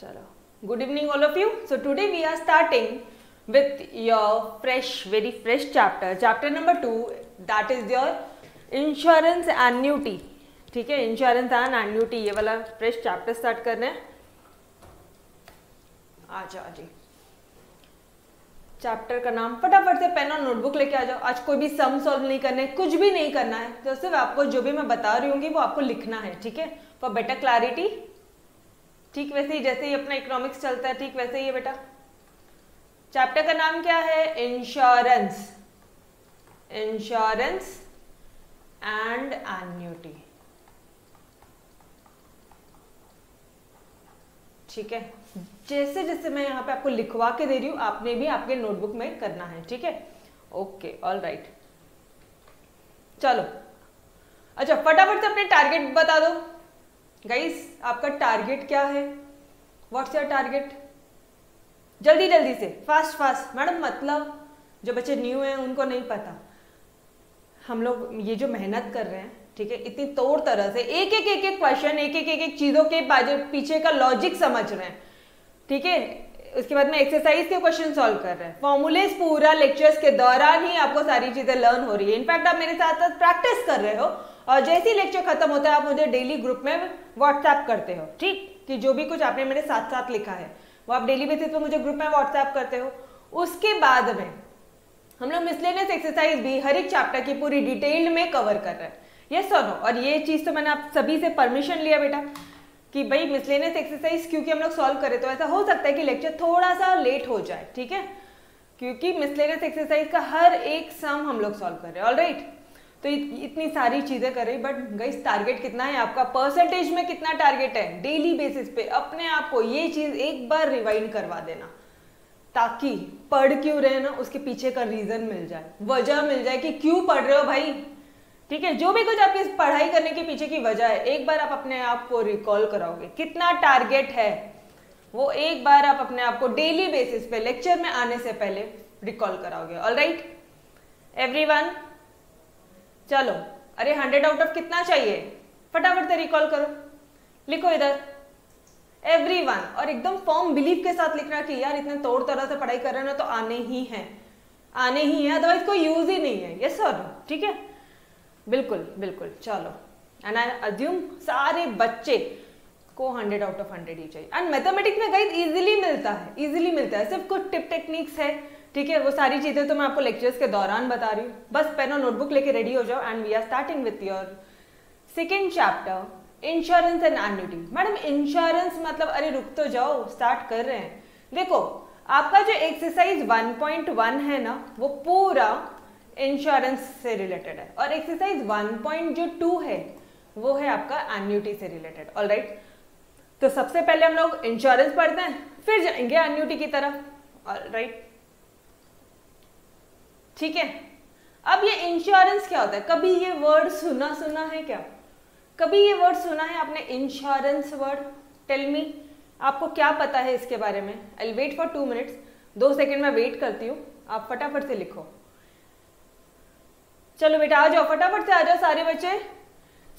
Chalo. Good evening all of you. So today we are starting with your very fresh chapter number 2, that is your insurance annuity. ठीक है, insurance and annuity, ये वाला fresh chapter start कर रहे हैं. अच्छा जी, chapter का नाम फटाफट से पेन और नोटबुक लेके आ जाओ. आज कोई भी सम सॉल्व नहीं करने, कुछ भी नहीं करना है, तो सिर्फ आपको जो भी मैं बता रही हूँ वो आपको लिखना है. ठीक है, फॉर बेटर क्लैरिटी. ठीक वैसे ही जैसे ही अपना इकोनॉमिक्स चलता है, ठीक वैसे ही है बेटा. चैप्टर का नाम क्या है? इंश्योरेंस. Insurance and annuity. ठीक है, जैसे जैसे मैं यहाँ पे आपको लिखवा के दे रही हूँ, आपने भी आपके नोटबुक में करना है. ठीक है, ओके, ऑल राइट. चलो, अच्छा फटाफट से अपने टारगेट बता दो गाइस. आपका टारगेट क्या है? What's your target? जल्दी जल्दी से, फास्ट फास्ट. मैडम मतलब जो बच्चे न्यू हैं उनको नहीं पता, हम लोग ये जो मेहनत कर रहे हैं, ठीक है, इतनी तौर तरह से एक एक क्वेश्चन, एक चीजों के पीछे का लॉजिक समझ रहे हैं. ठीक है, उसके बाद में एक्सरसाइज के क्वेश्चन सॉल्व कर रहे हैं. फॉर्मूलेस पूरा लेक्चर्स के दौरान ही आपको सारी चीजें लर्न हो रही है. इनफैक्ट आप मेरे साथ साथ प्रैक्टिस कर रहे हो, और जैसे ही लेक्चर खत्म होता है आप मुझे डेली ग्रुप में व्हाट्सएप करते हो. ठीक, कि जो भी कुछ आपने मेरे साथ साथ लिखा है वो आप डेली बेसिस पे मुझे ग्रुप में व्हाट्सएप करते हो. उसके बाद में हम लोग मिसलेनियस एक्सरसाइज भी हर एक चैप्टर की पूरी डिटेल में कवर कर रहे हैं. यस और नो? और ये चीज तो मैंने आप सभी से परमिशन लिया बेटा कि भाई मिसलेनियस एक्सरसाइज क्योंकि हम लोग सॉल्व करें तो ऐसा हो सकता है कि लेक्चर थोड़ा सा लेट हो जाए. ठीक है, क्योंकि मिसलेनियस एक्सरसाइज का हर एक सम हम लोग सॉल्व कर रहे हैं. ऑल राइट, तो इतनी सारी चीजें कर रही. बट गाइस टारगेट कितना है आपका? परसेंटेज में कितना टारगेट है? डेली बेसिस पे अपने आप को ये चीज एक बार रिवाइंड करवा देना, ताकि पढ़ क्यों रहे ना उसके पीछे का रीजन मिल जाए, वजह मिल जाए कि क्यों पढ़ रहे हो भाई. ठीक है, जो भी कुछ आपकी पढ़ाई करने के पीछे की वजह है, एक बार आप अपने आप को रिकॉल कराओगे. कितना टारगेट है वो एक बार आप अपने आप को डेली बेसिस पे लेक्चर में आने से पहले रिकॉल कराओगे. ऑल राइट एवरीवन, चलो. अरे 100 आउट ऑफ कितना चाहिए? फटाफट से रिकॉल करो, लिखो इधर एवरीवन. और एकदम फॉर्म बिलीव के साथ लिखना कि यार इतने तौर तरह से पढ़ाई कर रहे हैं ना, तो आने ही है, आने ही है, अदरवाइज कोई यूज ही नहीं है. Yes sir? ठीक है, बिल्कुल बिल्कुल. चलो, एंड आई अज्यूम सारे बच्चे को 100 आउट ऑफ 100 ही चाहिए. एंड मैथमेटिक्स में गाइस इजीली मिलता है, इजीली मिलता है. सिर्फ कुछ टिप टेक्निक्स है. ठीक है, वो सारी चीजें तो मैं आपको लेक्चर्स के दौरान बता रही हूँ. बस पेन और नोटबुक लेके रेडी हो जाओ. And we are starting with your second chapter, insurance and annuity. Madam insurance मतलब, अरे रुक तो जाओ, स्टार्ट कर रहे हैं. देखो आपका जो एक्सरसाइज 1.1 है ना, वो पूरा इंश्योरेंस से रिलेटेड है, और एक्सरसाइज 1.2 है वो है आपका एन्युटी से रिलेटेड. ऑल राइट, तो सबसे पहले हम लोग इंश्योरेंस पढ़ते हैं, फिर जाएंगे एन्युटी की तरफ. ऑल राइट, ठीक है. अब ये इंश्योरेंस क्या होता है? कभी ये वर्ड सुना है क्या? कभी ये वर्ड सुना है आपने? Insurance word. टेल मी, आपको क्या पता है इसके बारे में? I will wait for 2 minutes. 2 second में वेट करती हूँ, आप फटाफट से लिखो. चलो बेटा आ जाओ, फटाफट से आ जाओ सारे बच्चे.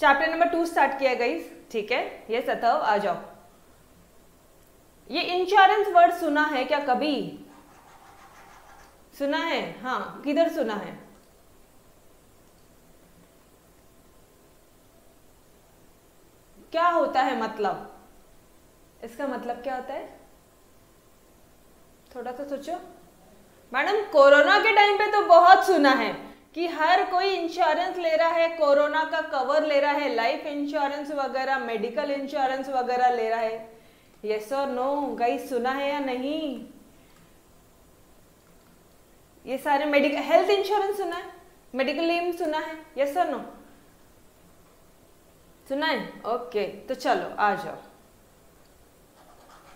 चैप्टर नंबर 2 स्टार्ट किया गाइस. ठीक है, ये सतव आ जाओ. ये इंश्योरेंस वर्ड सुना है क्या? कभी सुना है? हाँ, किधर सुना है? क्या होता है मतलब? इसका मतलब क्या होता है? थोड़ा सा सोचो. मैडम कोरोना के टाइम पे तो बहुत सुना है कि हर कोई इंश्योरेंस ले रहा है, कोरोना का कवर ले रहा है, लाइफ इंश्योरेंस वगैरह, मेडिकल इंश्योरेंस वगैरह ले रहा है. यस और नो गाइस, सुना है या नहीं? ये सारे मेडिकल, हेल्थ इंश्योरेंस सुना है, मेडिकल एम सुना है? यस और नो? सुना है? ओके, तो चलो आ जाओ.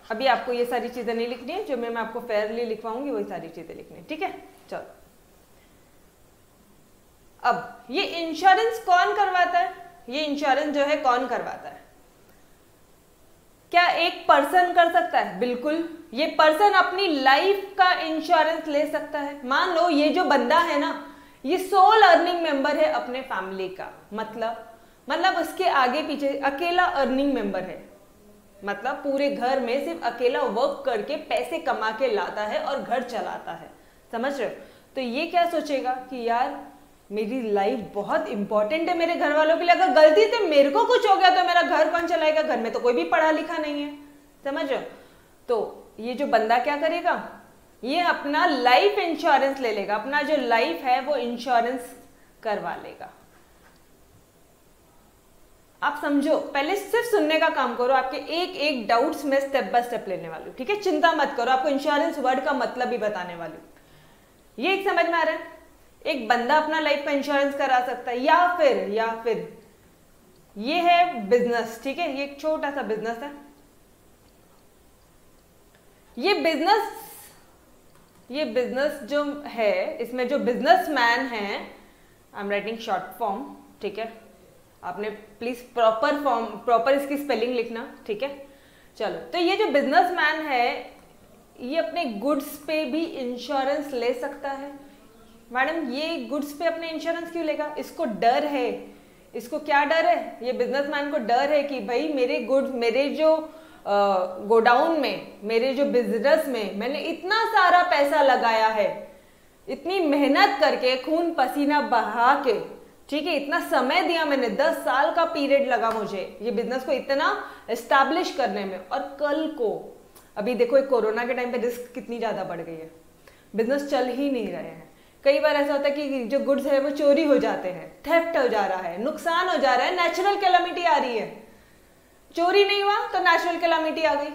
अभी आपको ये सारी चीजें नहीं लिखनी है, जो मैं आपको फेयरली लिखवाऊंगी वही सारी चीजें लिखनी है. ठीक है, चलो. अब ये इंश्योरेंस कौन करवाता है? ये इंश्योरेंस जो है कौन करवाता है? क्या एक पर्सन कर सकता है? बिल्कुल, ये पर्सन अपनी लाइफ का इंश्योरेंस ले सकता है. मान लो ये जो बंदा है ना, ये सोल अर्निंग मेंबर है अपने फैमिली का, मतलब उसके आगे पीछे अकेला अर्निंग मेंबर है. मतलब पूरे घर में सिर्फ अकेला वर्क करके पैसे कमा के लाता है और घर चलाता है, समझ रहे हो? तो ये क्या सोचेगा कि यार मेरी लाइफ बहुत इंपॉर्टेंट है मेरे घर वालों के लिए, अगर गलती से मेरे को कुछ हो गया तो मेरा घर कौन चलाएगा, घर में तो कोई भी पढ़ा लिखा नहीं है, समझ रहे हो? तो ये जो बंदा क्या करेगा, ये अपना लाइफ इंश्योरेंस ले लेगा, अपना जो लाइफ है वो इंश्योरेंस करवा लेगा। आप समझो, पहले सिर्फ सुनने का काम करो, आपके एक एक डाउट्स में स्टेप बाय स्टेप लेने वाली हूँ, ठीक है? चिंता मत करो, आपको इंश्योरेंस वर्ड का मतलब भी बताने वाली हूँ। ये एक समझ में आ रहा है? एक बंदा अपना लाइफ का इंश्योरेंस करा सकता है, या फिर ये है बिजनेस, ठीक है? ये एक छोटा सा बिजनेस है। ये बिजनेस जो है, इसमें जो बिजनेसमैन है, I am writing short form, ठीक है? आपने प्लीज प्रॉपर इसकी स्पेलिंग लिखना, ठीक है? चलो, तो ये जो बिजनेसमैन है ये अपने गुड्स पे भी इंश्योरेंस ले सकता है। मैडम ये गुड्स पे अपने इंश्योरेंस क्यों लेगा? इसको डर है। इसको क्या डर है? ये बिजनेसमैन को डर है कि भाई मेरे गुड्स, मेरे जो गोडाउन में, मेरे जो बिजनेस में मैंने इतना सारा पैसा लगाया है, इतनी मेहनत करके, खून पसीना बहा के, ठीक है, इतना समय दिया मैंने, 10 साल का पीरियड लगा मुझे ये बिजनेस को इतना एस्टैब्लिश करने में, और कल को अभी देखो एक कोरोना के टाइम पे रिस्क कितनी ज्यादा बढ़ गई है, बिजनेस चल ही नहीं रहे हैं। कई बार ऐसा होता है कि जो गुड्स है वो चोरी हो जाते हैं, थेफ्ट हो जा रहा है, नुकसान हो जा रहा है, नेचुरल कैलामिटी आ रही है। चोरी नहीं हुआ तो नेचुरल कैलामिटी आ गई,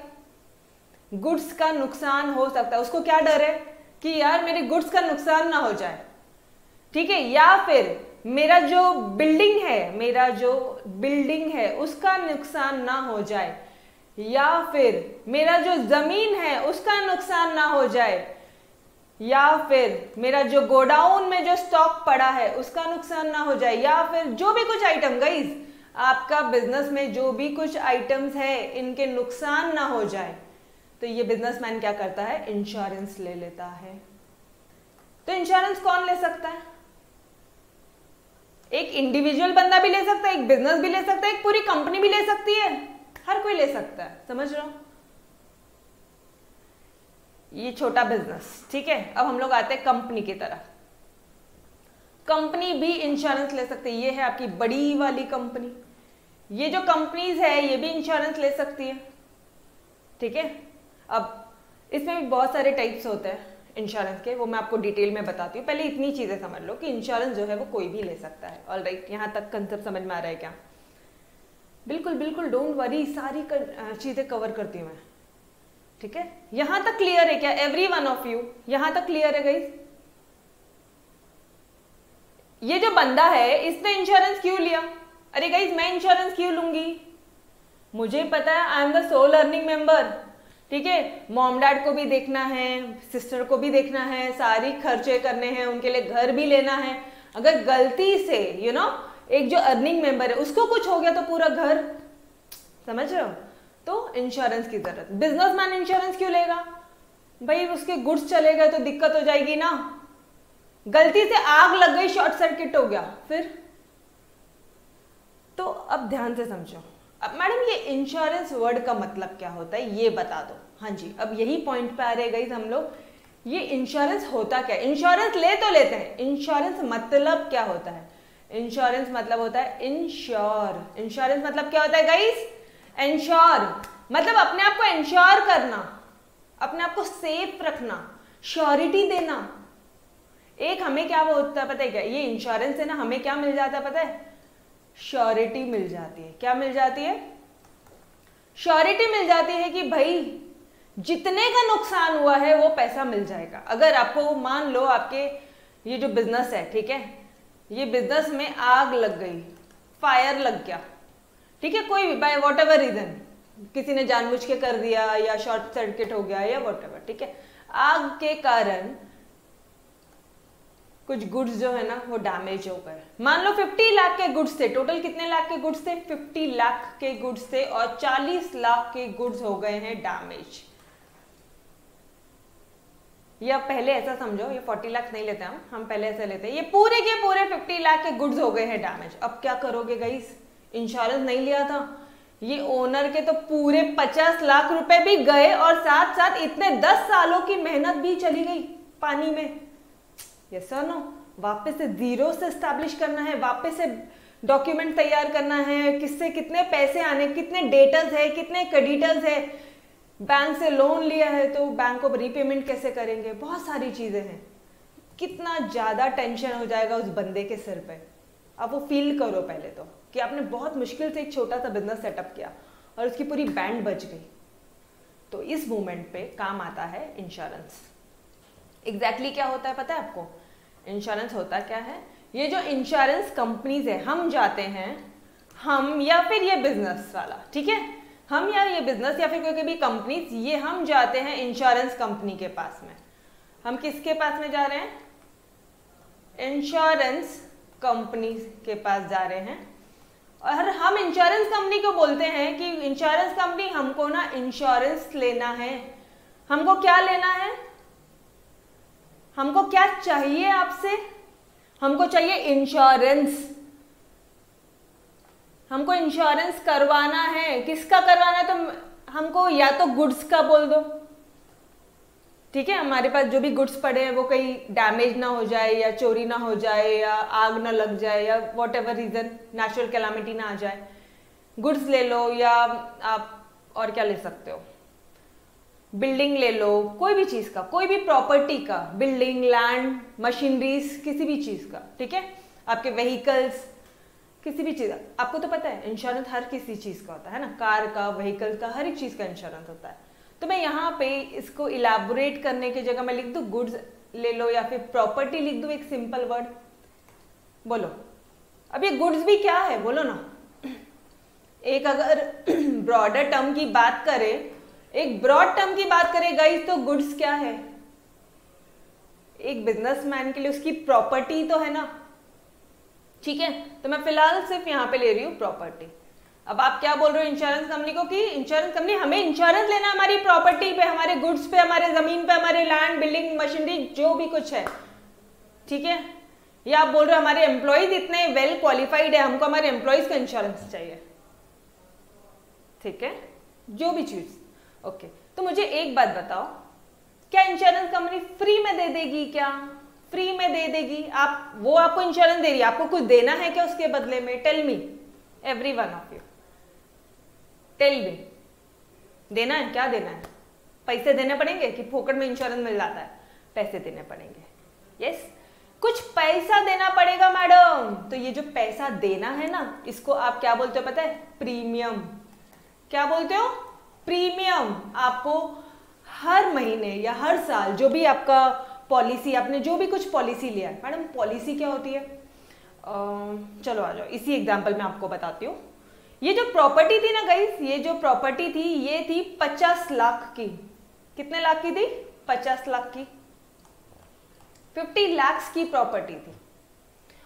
गुड्स का नुकसान हो सकता है। उसको क्या डर है कि यार मेरे गुड्स का नुकसान ना हो जाए, ठीक है? या फिर मेरा जो बिल्डिंग है उसका नुकसान ना हो जाए, या फिर मेरा जो जमीन है उसका नुकसान ना हो जाए, या फिर मेरा जो गोडाउन में जो स्टॉक पड़ा है उसका नुकसान ना हो जाए, या फिर जो भी कुछ आइटम, गाइस आपका बिजनेस में जो भी कुछ आइटम्स है इनके नुकसान ना हो जाए, तो ये बिजनेसमैन क्या करता है? इंश्योरेंस ले लेता है। तो इंश्योरेंस कौन ले सकता है? एक इंडिविजुअल बंदा भी ले सकता है, एक बिजनेस भी ले सकता है, एक पूरी कंपनी भी ले सकती है, हर कोई ले सकता है, समझ रहे हो? ये छोटा बिजनेस, ठीक है? अब हम लोग आते हैं कंपनी की तरफ। कंपनी भी इंश्योरेंस ले सकती है। ये है आपकी बड़ी वाली कंपनी, ये जो कंपनीज है ये भी इंश्योरेंस ले सकती है, ठीक है? अब इसमें भी बहुत सारे टाइप्स होते हैं इंश्योरेंस के, वो मैं आपको डिटेल में बताती हूँ। पहले इतनी चीजें समझ लो कि इंश्योरेंस जो है वो कोई भी ले सकता है। ऑलराइट, यहाँ तक कंसेप्ट समझ में आ रहा है क्या? बिल्कुल बिल्कुल, डोंट वरी, सारी चीजें कवर करती हूँ मैं, ठीक है? यहां तक क्लियर है क्या एवरी वन ऑफ यू? यहां तक क्लियर है गाइस? ये जो बंदा है इसने इंश्योरेंस क्यों लिया? अरे गाइस मैं इंश्योरेंस क्यों लूंगी? मुझे पता है I am the sole earning member, ठीक है? मॉम डैड को भी देखना है, सिस्टर को भी देखना है, सारी खर्चे करने हैं, उनके लिए घर भी लेना है। अगर गलती से एक जो अर्निंग मेंबर है उसको कुछ हो गया तो पूरा घर, समझ रहे हो? तो इंश्योरेंस की जरूरत। बिजनेसमैन इंश्योरेंस क्यों लेगा? भाई उसके गुड्स चले गए तो दिक्कत हो जाएगी ना, गलती से आग लग गई, शॉर्ट सर्किट हो गया, फिर तो अब ध्यान से समझो। अब मैडम ये इंश्योरेंस वर्ड का मतलब क्या होता है ये बता दो। हाँ जी, अब यही पॉइंट पे आ रहे गाइस हम लोग, ये इंश्योरेंस होता क्या है? इंश्योरेंस ले तो लेते हैं, इंश्योरेंस मतलब क्या होता है? इंश्योरेंस मतलब होता है इंश्योर। इंश्योरेंस मतलब क्या होता है गाइस? इंश्योर मतलब अपने आप को इंश्योर करना, अपने आप को सेफ रखना, श्योरिटी देना। एक हमें क्या होता है पता है क्या? ये इंश्योरेंस है ना, हमें क्या मिल जाता है पता है? श्योरिटी मिल जाती है। क्या मिल जाती है? श्योरिटी मिल जाती है कि भाई जितने का नुकसान हुआ है वो पैसा मिल जाएगा। अगर आपको मान लो आपके ये जो बिजनेस है, ठीक है, ये बिजनेस में आग लग गई, फायर लग गया, ठीक है, कोई भी बाय वॉट एवर रीजन, किसी ने जानबूझ के कर दिया या शॉर्ट सर्किट हो गया या वॉट एवर, ठीक है, आग के कारण कुछ गुड्स जो है ना वो डैमेज हो गए। मान लो 50 लाख के गुड्स थे, टोटल कितने लाख के गुड्स थे? 50 लाख के गुड्स थे और 40 लाख के गुड्स हो गए हैं डैमेज। या पहले ऐसा समझो, ये 40 लाख नहीं लेते हम पहले ऐसे लेते हैं, ये पूरे के पूरे 50 लाख के गुड्स हो गए हैं डैमेज। अब क्या करोगे गाइस? इंश्योरेंस नहीं लिया था, ये ओनर के तो पूरे 50 लाख रुपए भी गए और साथ साथ इतने 10 सालों की मेहनत भी चली गई पानी में। यस और नो? वापस से जीरो से एस्टैब्लिश करना है, वापस से डॉक्यूमेंट तैयार करना है, किससे कितने पैसे आने, कितने डेटर्स है, कितने क्रेडिटर्स है, बैंक से लोन लिया है तो बैंक को रीपेमेंट कैसे करेंगे, बहुत सारी चीजें हैं। कितना ज्यादा टेंशन हो जाएगा उस बंदे के सिर पे। अब वो फील करो पहले तो कि आपने बहुत मुश्किल से एक छोटा सा बिजनेस सेटअप किया और उसकी पूरी बैंड बच गई। तो इस मोमेंट पे काम आता है इंश्योरेंस। एग्जैक्टली क्या होता है पता है आपको? इंश्योरेंस होता क्या है? ये जो इंश्योरेंस कंपनीज है, हम जाते हैं, हम या फिर ये बिजनेस वाला, ठीक है, हम या ये बिजनेस या फिर कोई भी कंपनीज, ये हम जाते हैं इंश्योरेंस कंपनी के पास में। हम किसके पास में जा रहे हैं? इंश्योरेंस कंपनी के पास जा रहे हैं। और हम इंश्योरेंस कंपनी को बोलते हैं कि इंश्योरेंस कंपनी हमको ना इंश्योरेंस लेना है। हमको क्या लेना है? हमको क्या चाहिए आपसे? हमको चाहिए इंश्योरेंस। हमको इंश्योरेंस करवाना है। किसका करवाना है? तो हमको या तो गुड्स का बोल दो, ठीक है, हमारे पास जो भी गुड्स पड़े हैं वो कहीं डैमेज ना हो जाए या चोरी ना हो जाए या आग ना लग जाए या whatever reason, natural calamity ना आ जाए, गुड्स ले लो। या आप और क्या ले सकते हो? बिल्डिंग ले लो, कोई भी चीज का, कोई भी प्रॉपर्टी का, बिल्डिंग, लैंड, मशीनरीज, किसी भी चीज का, ठीक है, आपके व्हीकल्स, किसी भी चीज। आपको तो पता है इंश्योरेंस हर किसी चीज का होता है ना, कार का, व्हीकल का, हर एक चीज का इंश्योरेंस होता है। तो मैं यहाँ पे इसको इलैबोरेट करने की जगह मैं लिख दूं गुड्स ले लो या फिर प्रॉपर्टी लिख दूं, एक सिंपल वर्ड। बोलो अब ये गुड्स भी क्या है, बोलो ना। एक अगर ब्रॉडर टर्म की बात करें, एक ब्रॉड टर्म की बात करें गाइस, तो गुड्स क्या है? एक बिजनेसमैन के लिए उसकी प्रॉपर्टी तो है ना, ठीक है। तो मैं फिलहाल सिर्फ यहाँ पे ले रही हूँ प्रॉपर्टी। अब आप क्या बोल रहे हो इंश्योरेंस कंपनी को कि इंश्योरेंस कंपनी हमें इंश्योरेंस लेना हमारी प्रॉपर्टी पे, हमारे गुड्स पे, हमारे जमीन पे, हमारे लैंड, बिल्डिंग, मशीनरी, जो भी कुछ है, ठीक है। या आप बोल रहे हो हमारे एम्प्लॉयज इतने वेल क्वालिफाइड है, हमको हमारे एम्प्लॉयज का इंश्योरेंस चाहिए, ठीक है, जो भी चीज। ओके, तो मुझे एक बात बताओ, क्या इंश्योरेंस कंपनी फ्री में दे देगी? क्या फ्री में दे देगी? आप वो आपको इंश्योरेंस दे रही है, आपको कुछ देना है क्या उसके बदले में? Tell me, every one of you, tell me, देना है? क्या देना है? पैसे देने पड़ेंगे कि फोकट में इंश्योरेंस मिल जाता है? पैसे देने पड़ेंगे। यस, कुछ पैसा देना पड़ेगा मैडम। तो ये जो पैसा देना है ना, इसको आप क्या बोलते हो पता है? प्रीमियम। क्या बोलते हो? प्रीमियम। आपको हर महीने या हर साल जो भी आपका पॉलिसी, आपने जो भी कुछ पॉलिसी लिया है, मैडम पॉलिसी क्या होती है? चलो आ जाओ, इसी एग्जांपल में आपको बताती हूँ। ये जो प्रॉपर्टी थी ना गाइस, ये जो प्रॉपर्टी थी ये थी 50 लाख की। कितने लाख की थी? 50 लाख की, 50 लाख की प्रॉपर्टी थी।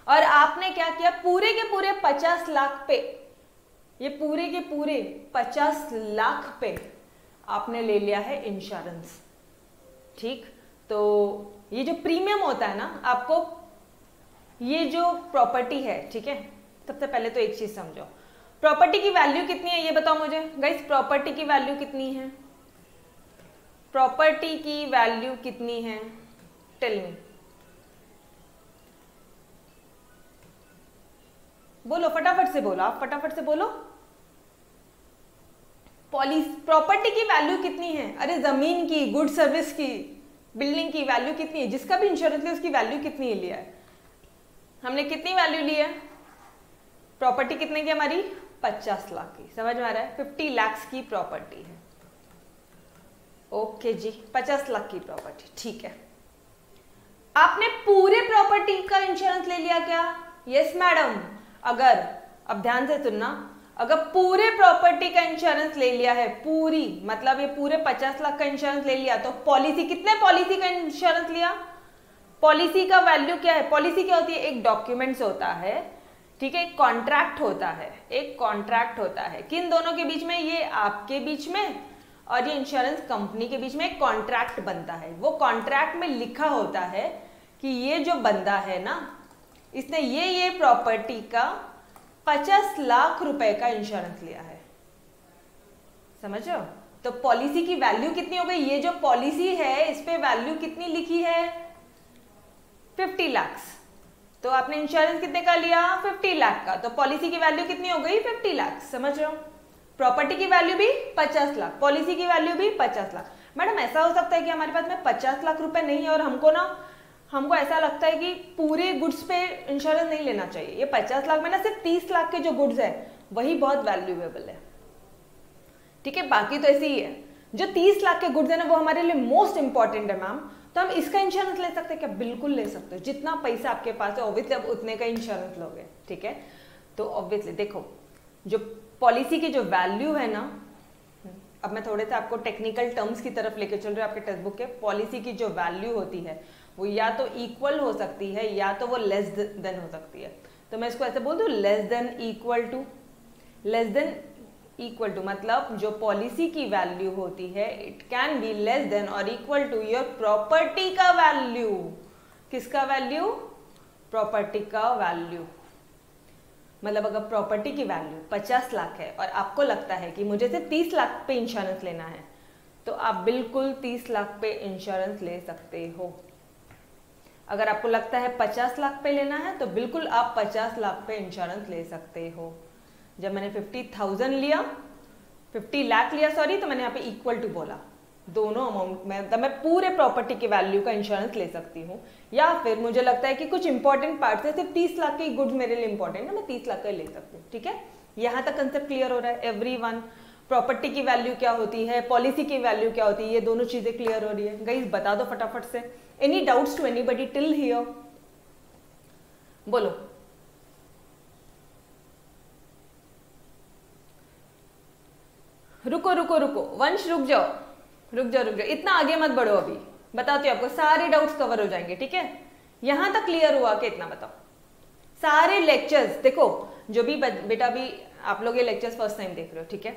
और आपने क्या किया? पूरे के पूरे 50 लाख पे, ये पूरे के पूरे 50 लाख पे आपने ले लिया है इंश्योरेंस, ठीक। तो ये जो प्रीमियम होता है ना, आपको ये जो प्रॉपर्टी है, ठीक है, सबसे पहले तो एक चीज समझो, प्रॉपर्टी की वैल्यू कितनी है ये बताओ मुझे गाइस। प्रॉपर्टी की वैल्यू कितनी है? प्रॉपर्टी की वैल्यू कितनी है? टेल मी, बोलो फटाफट से बोलो, आप फटाफट से बोलो। प्रॉपर्टी की वैल्यू कितनी है? अरे जमीन की, गुड सर्विस की, बिल्डिंग की वैल्यू कितनी है? जिसका भी इंश्योरेंस लिया उसकी वैल्यू कितनी लिया है? हमने कितनी वैल्यू ली है? प्रॉपर्टी कितने की हमारी? 50 लाख की। समझ में आ रहा है? 50 लाख की प्रॉपर्टी है। ओके जी, 50 लाख की प्रॉपर्टी, ठीक है। आपने पूरे प्रॉपर्टी का इंश्योरेंस ले लिया क्या? Yes madam. अगर, अब ध्यान से सुनना, अगर पूरे प्रॉपर्टी का इंश्योरेंस ले लिया है, पूरी मतलब ये पूरे 50 लाख का इंश्योरेंस ले लिया, तो पॉलिसी, कितने पॉलिसी का इंश्योरेंस लिया? पॉलिसी का वैल्यू क्या है? पॉलिसी क्या होती है? एक डॉक्यूमेंट्स होता है, ठीक है, एक कॉन्ट्रैक्ट होता है, एक कॉन्ट्रैक्ट होता है। किन दोनों के बीच में? ये आपके बीच में और ये इंश्योरेंस कंपनी के बीच में एक कॉन्ट्रैक्ट बनता है। वो कॉन्ट्रैक्ट में लिखा होता है कि ये जो बंदा है ना, इसने ये प्रॉपर्टी का 50 लाख रुपए का इंश्योरेंस लिया है, समझ रहे हो? तो पॉलिसी की वैल्यू कितनी हो गई, ये जो पॉलिसी है इस पे वैल्यू कितनी लिखी है 50 लाख। तो आपने इंश्योरेंस कितने का लिया 50 लाख का, तो पॉलिसी की वैल्यू कितनी हो गई 50 लाख। समझ रहे हो? प्रॉपर्टी की वैल्यू भी 50 लाख, पॉलिसी की वैल्यू भी 50 लाख। मैडम ऐसा हो सकता है कि हमारे पास में 50 लाख रुपए नहीं है और हमको ऐसा लगता है कि पूरे गुड्स पे इंश्योरेंस नहीं लेना चाहिए। ये 50 लाख में ना सिर्फ 30 लाख के जो गुड्स है वही बहुत वैल्यूएबल है, ठीक है, बाकी तो ऐसे ही है। जो 30 लाख के गुड्स है ना वो हमारे लिए मोस्ट इंपॉर्टेंट है मैम, तो हम इसका इंश्योरेंस ले सकते हैं क्या? बिल्कुल ले सकते हो, जितना पैसा आपके पास है ऑब्वियसली आप उतने का इंश्योरेंस लोगे, ठीक है। तो ऑब्वियसली देखो जो पॉलिसी की जो वैल्यू है ना, अब मैं थोड़े से आपको टेक्निकल टर्म्स की तरफ लेके चल रही हूँ आपके टेक्स्ट बुक के। पॉलिसी की जो वैल्यू होती है वो या तो इक्वल हो सकती है या तो वो लेस देन हो सकती है। तो मैं इसको ऐसे बोल दूं less than equal to. Less than equal to मतलब जो पॉलिसी की वैल्यू होती है it can be less than और इक्वल टू योर प्रॉपर्टी का वैल्यू। किसका वैल्यू? प्रॉपर्टी का वैल्यू। मतलब अगर प्रॉपर्टी की वैल्यू 50 लाख है और आपको लगता है कि मुझे सिर्फ 30 लाख पे इंश्योरेंस लेना है, तो आप बिल्कुल 30 लाख पे इंश्योरेंस ले सकते हो। अगर आपको लगता है 50 लाख पे लेना है तो बिल्कुल आप 50 लाख पे इंश्योरेंस ले सकते हो। जब मैंने 50,000 लिया 50 लाख लिया सॉरी, तो मैंने यहाँ पे इक्वल टू बोला, दोनों अमाउंट में मतलब मैं पूरे प्रॉपर्टी की वैल्यू का इंश्योरेंस ले सकती हूँ। या फिर मुझे लगता है कि कुछ इंपॉर्टेंट पार्ट है, सिर्फ 30 लाख के गुड्स मेरे लिए इंपॉर्टेंट है, मैं 30 लाख का ले सकती हूँ, ठीक है। यहाँ तक कंसेप्ट क्लियर हो रहा है एवरीवन? प्रॉपर्टी की वैल्यू क्या होती है, पॉलिसी की वैल्यू क्या होती है, ये दोनों चीजें क्लियर हो रही है? गाइस बता दो फटाफट से। Any doubts to anybody till here? बोलो। रुको रुको रुको वंश, रुक जाओ रुक जाओ रुक जाओ, इतना आगे मत बढ़ो, अभी बताती हूँ आपको, सारे डाउट्स कवर हो जाएंगे, ठीक है। यहां तक क्लियर हुआ कि इतना बताओ? सारे लेक्चर्स देखो, जो भी बेटा भी आप लोग ये लेक्चर्स फर्स्ट टाइम देख रहे हो, ठीक है,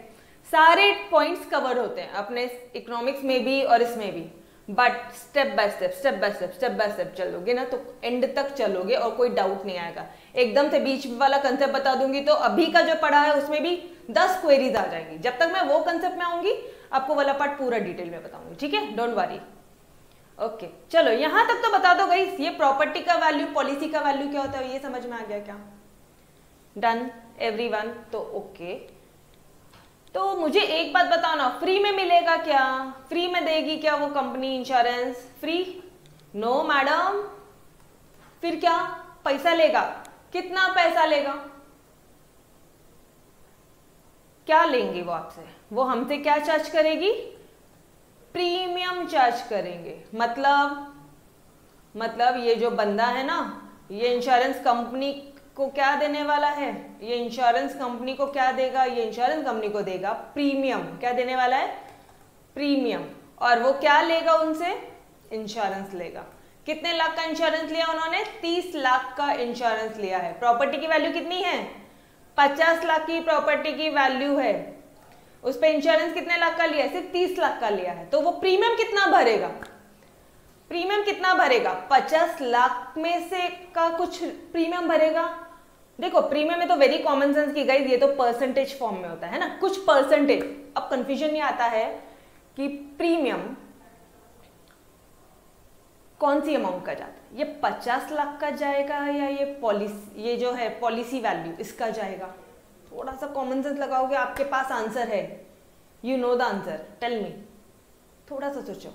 सारे पॉइंट्स कवर होते हैं अपने इकोनॉमिक्स में भी और इसमें भी, बट स्टेप बाय स्टेप चलोगे ना तो एंड तक चलोगे और कोई डाउट नहीं आएगा। एकदम से बीच वाला कंसेप्ट बता दूंगी तो अभी का जो पढ़ा है उसमें भी 10 क्वेरीज आ जाएंगी। जब तक मैं वो कंसेप्ट में आऊंगी आपको वाला पार्ट पूरा डिटेल में बताऊंगी, ठीक है, डोंट वरी। ओके चलो यहां तक तो बता दो गाइस, ये प्रॉपर्टी का वैल्यू पॉलिसी का वैल्यू क्या होता है ये समझ में आ गया क्या? Done everyone? तो ओके, तो मुझे एक बात बताओ ना, फ्री में मिलेगा क्या? फ्री में देगी क्या वो company insurance? Free? No madam, फिर क्या पैसा लेगा? कितना पैसा लेगा? क्या लेंगे वो आपसे? वो हमसे क्या चार्ज करेगी? प्रीमियम चार्ज करेंगे। मतलब ये जो बंदा है ना, ये इंश्योरेंस कंपनी को क्या देने वाला है? ये इंश्योरेंस कंपनी को क्या देगा? ये इंश्योरेंस कंपनी को देगा प्रीमियम। क्या देने वाला है? प्रीमियम। और वो क्या लेगा उनसे? इंश्योरेंस लेगा। कितने लाख का इंश्योरेंस लिया उन्होंने? 30 लाख का इंश्योरेंस लिया है। प्रॉपर्टी की वैल्यू कितनी है? 50 लाख की प्रॉपर्टी की वैल्यू है, उस पे इंश्योरेंस कितने लाख का लिया है? सिर्फ 30 लाख का लिया है। तो वो प्रीमियम कितना भरेगा? प्रीमियम कितना भरेगा? 50 लाख में से का कुछ प्रीमियम भरेगा। देखो प्रीमियम में तो वेरी कॉमन सेंस की गाइस, ये तो परसेंटेज फॉर्म में होता है ना, कुछ परसेंटेज। अब कंफ्यूजन ये आता है कि प्रीमियम कौन सी अमाउंट का जाता है, ये 50 लाख का जाएगा या ये जो है पॉलिसी वैल्यू इसका जाएगा? थोड़ा सा कॉमन सेंस लगाओगे, आपके पास आंसर है, you know the answer, tell me. थोड़ा सा सोचो,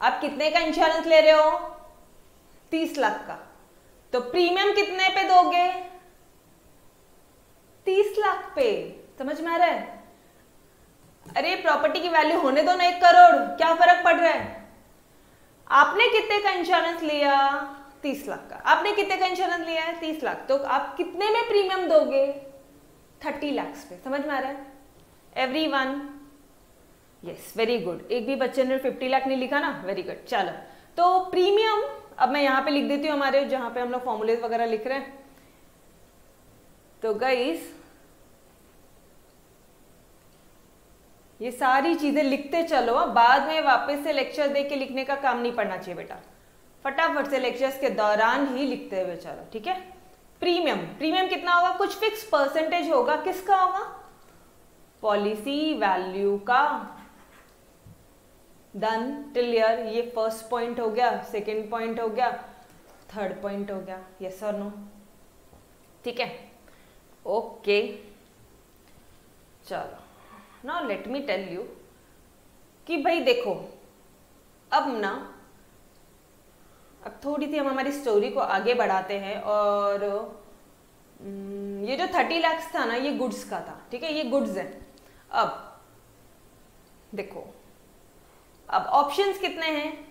आप कितने का इंश्योरेंस ले रहे हो? 30 लाख का। तो प्रीमियम कितने पे दोगे? 30 लाख पे। समझ में आ रहा है? अरे प्रॉपर्टी की वैल्यू होने दो ना 1 करोड़, क्या फर्क पड़ रहा है? आपने कितने का इंश्योरेंस लिया? 30 लाख का। आपने कितने का इंश्योरेंस लिया है? 30 लाख। तो आप कितने में प्रीमियम दोगे? 30 लाख पे। समझ में आ रहा है एवरीवन? Yes very good. एक भी बच्चे ने 50 लाख नहीं लिखा ना, वेरी गुड। चलो तो प्रीमियम अब मैं यहां पे लिख देती हूँ, हमारे जहां पे हम लोग फॉर्मूलेज वगैरह लिख रहे हैं। तो गाइस ये सारी चीजें लिखते चलो, बाद में वापस से लेक्चर देख के लिखने का काम नहीं पड़ना चाहिए बेटा, फटाफट से लेक्चर्स के दौरान ही लिखते हुए चलो, ठीक है। प्रीमियम, प्रीमियम कितना होगा? कुछ फिक्स परसेंटेज होगा। किसका होगा? पॉलिसी वैल्यू का डन टिल ईयर। ये फर्स्ट पॉइंट हो गया, सेकंड पॉइंट हो गया, थर्ड पॉइंट हो गया। यस और नो? ठीक है, ओके। चलो now let me tell you कि भाई देखो, अब थोड़ी सी हम हमारी स्टोरी को आगे बढ़ाते हैं। और ये जो 30 लाख था ना, ये गुड्स का था, ठीक है, ये गुड्स है। अब देखो, अब ऑप्शंस कितने हैं?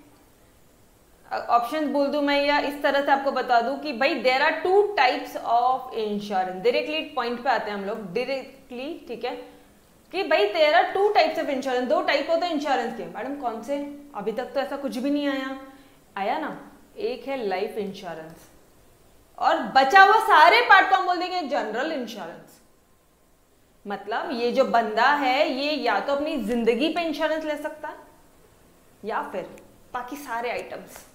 ऑप्शंस बोल दूं मैं या इस तरह से आपको बता दूं कि भाई there are 2 types of insurance. Directly point पे आते हैं हम लोग डायरेक्टली, ठीक है, कि भाई there are 2 types of insurance. 2 type होते हैं इंश्योरेंस के। मैडम कौन से? अभी तक तो ऐसा कुछ भी नहीं आया ना। एक है लाइफ इंश्योरेंस और बचा हुआ सारे पार्ट को हम बोल देंगे जनरल इंश्योरेंस। मतलब ये जो बंदा है ये या तो अपनी जिंदगी पे इंश्योरेंस ले सकता है या फिर बाकी सारे आइटम्स,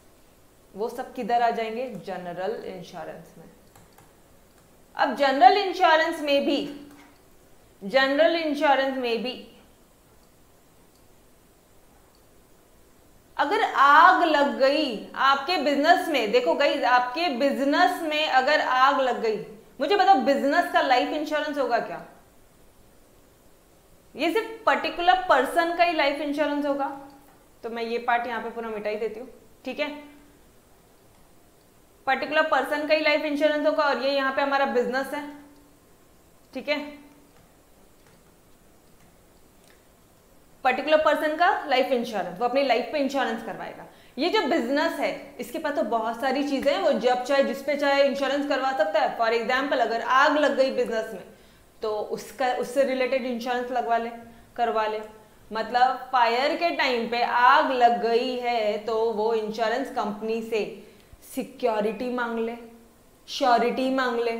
वो सब किधर आ जाएंगे? जनरल इंश्योरेंस में। अब जनरल इंश्योरेंस में भी अगर आग लग गई आपके बिजनेस में, देखो गाइस, आपके बिजनेस में अगर आग लग गई, मुझे बताओ बिजनेस का लाइफ इंश्योरेंस होगा क्या? ये सिर्फ पर्टिकुलर पर्सन का ही लाइफ इंश्योरेंस होगा। तो मैं ये पार्ट यहां पे पूरा मिटा ही देती हूँ, ठीक है। पर्टिकुलर पर्सन का ही लाइफ इंश्योरेंस होगा और ये यहाँ पे हमारा बिजनेस है, ठीक है। पर्टिकुलर पर्सन का लाइफ इंश्योरेंस, वो अपनी लाइफ पे इंश्योरेंस करवाएगा। ये जो बिजनेस है इसके पास तो बहुत सारी चीजें हैं, वो जब चाहे जिस पे चाहे इंश्योरेंस करवा सकता है। फॉर एग्जाम्पल, अगर आग लग गई बिजनेस में तो उससे रिलेटेड इंश्योरेंस करवा ले। मतलब फायर के टाइम पे आग लग गई है तो वो इंश्योरेंस कंपनी से सिक्योरिटी मांग ले, श्योरिटी मांग ले,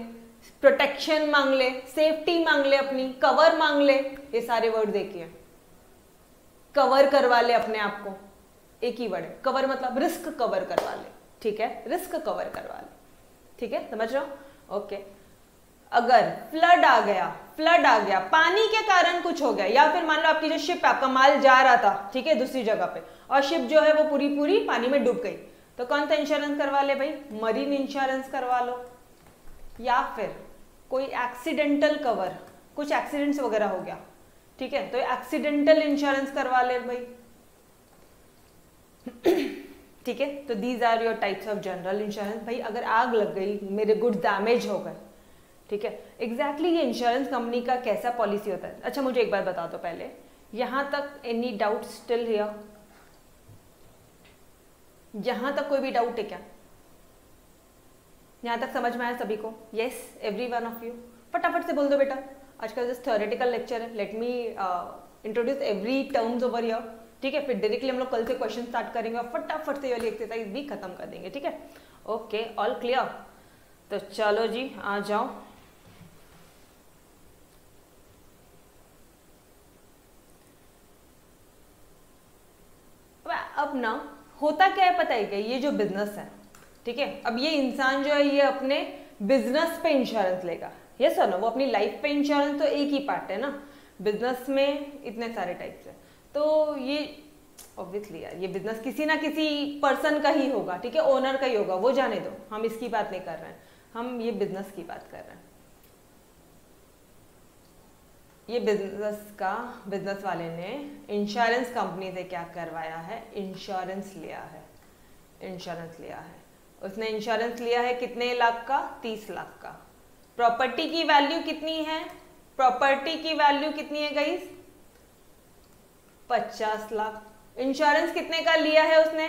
प्रोटेक्शन मांग ले, सेफ्टी मांग ले, अपनी कवर मांग ले। ये सारे वर्ड देखिए, कवर करवा ले अपने आप को। एक ही वर्ड है कवर, मतलब रिस्क कवर करवा ले, ठीक है, रिस्क कवर करवा ले, ठीक है, समझ रहे हो? ओके। अगर फ्लड आ गया, पानी के कारण कुछ हो गया, या फिर मान लो आपकी जो शिप, आपका माल जा रहा था, ठीक है, दूसरी जगह पे, और शिप जो है वो पूरी पानी में डूब गई, तो कौन सा इंश्योरेंस करवा ले भाई? मरीन इंश्योरेंस करवा लो। या फिर कोई एक्सीडेंटल कवर, कुछ एक्सीडेंट्स वगैरह हो गया, ठीक है, तो एक्सीडेंटल इंश्योरेंस करवा ले भाई, ठीक है। तो these are your types of general insurance. भाई अगर आग लग गई, मेरे गुड्स डैमेज हो गए, ठीक है, एग्जैक्टली ये इंश्योरेंस कंपनी का कैसा पॉलिसी होता है? अच्छा मुझे एक बात बता दो पहले, यहां तक एनी डाउट स्टिल हियर? यहां तक कोई भी डाउट है क्या? यहां तक समझ में आया सभी को? Yes, every one of you? फटाफट से बोल दो बेटा। आज का जस्ट थ्योरेटिकल लेक्चर है, let me introduce every terms over here, ठीक है। फिर डायरेक्टली हम लोग कल से क्वेश्चन स्टार्ट करेंगे और फटाफट से ये वाली एक्सरसाइज भी खत्म कर देंगे, ठीक है। Okay, all clear? तो चलो जी, आ जाओ। अब ना होता क्या है पता है क्या? ये जो बिजनेस है, ठीक है, अब ये इंसान जो है ये अपने बिजनेस पे इंश्योरेंस लेगा, यस और नो? वो अपनी लाइफ पे इंश्योरेंस तो एक ही पार्ट है ना, बिजनेस में इतने सारे टाइप्स है, तो ये ऑब्वियसली यार ये बिजनेस किसी ना किसी पर्सन का ही होगा, ठीक है, ओनर का ही होगा, वो जाने दो, हम इसकी बात नहीं कर रहे हैं, हम ये बिजनेस की बात कर रहे हैं। ये बिजनेस वाले ने इंश्योरेंस कंपनी से क्या करवाया है? इंश्योरेंस लिया है। उसने इंश्योरेंस लिया है कितने लाख का? 30 लाख का। प्रॉपर्टी की वैल्यू कितनी है? प्रॉपर्टी की वैल्यू कितनी है गाइस? 50 लाख। इंश्योरेंस कितने का लिया है उसने?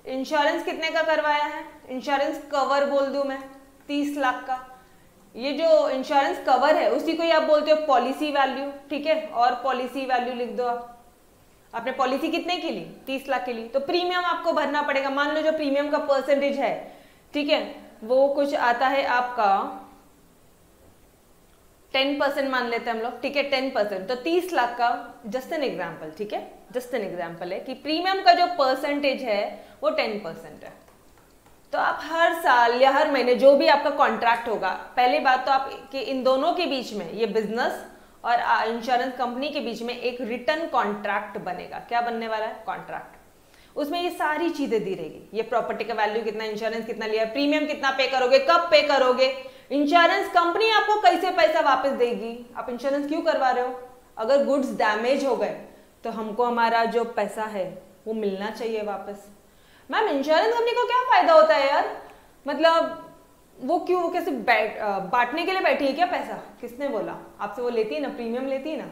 इंश्योरेंस कितने का करवाया है? इंश्योरेंस कवर बोल दूं मैं 30 लाख का। ये जो इंश्योरेंस कवर है उसी को ही आप बोलते हो पॉलिसी वैल्यू, ठीक है, और पॉलिसी वैल्यू लिख दो आप। आपने पॉलिसी कितने की ली? 30 लाख की ली, तो प्रीमियम आपको भरना पड़ेगा। मान लो जो प्रीमियम का परसेंटेज है, ठीक है, वो कुछ आता है आपका 10% मान लेते हैं हम लोग, ठीक है, 10%। तो 30 लाख का जस्ट एन एग्जाम्पल, ठीक है, जस्ट एन एग्जाम्पल है कि प्रीमियम का जो परसेंटेज है वो 10% है। तो आप हर साल या हर महीने जो भी आपका कॉन्ट्रैक्ट होगा, पहली बात तो आप कि इन दोनों के बीच में, ये बिजनेस और इंश्योरेंस कंपनी के बीच में एक रिटर्न कॉन्ट्रैक्ट बनेगा। क्या बनने वाला है? कॉन्ट्रैक्ट। उसमें ये सारी चीजें दी रहेगी, ये प्रॉपर्टी का वैल्यू कितना, इंश्योरेंस कितना लिया, प्रीमियम कितना पे करोगे, कब पे करोगे, इंश्योरेंस कंपनी आपको कैसे पैसा वापस देगी, आप इंश्योरेंस क्यों करवा रहे हो, अगर गुड्स डैमेज हो गए तो हमको हमारा जो पैसा है वो मिलना चाहिए वापस। मैम इंश्योरेंस कंपनी को क्या फायदा होता है यार, मतलब वो क्यों, वो कैसे बांटने के लिए बैठी है क्या पैसा? किसने बोला? आपसे वो लेती है ना, प्रीमियम लेती है ना,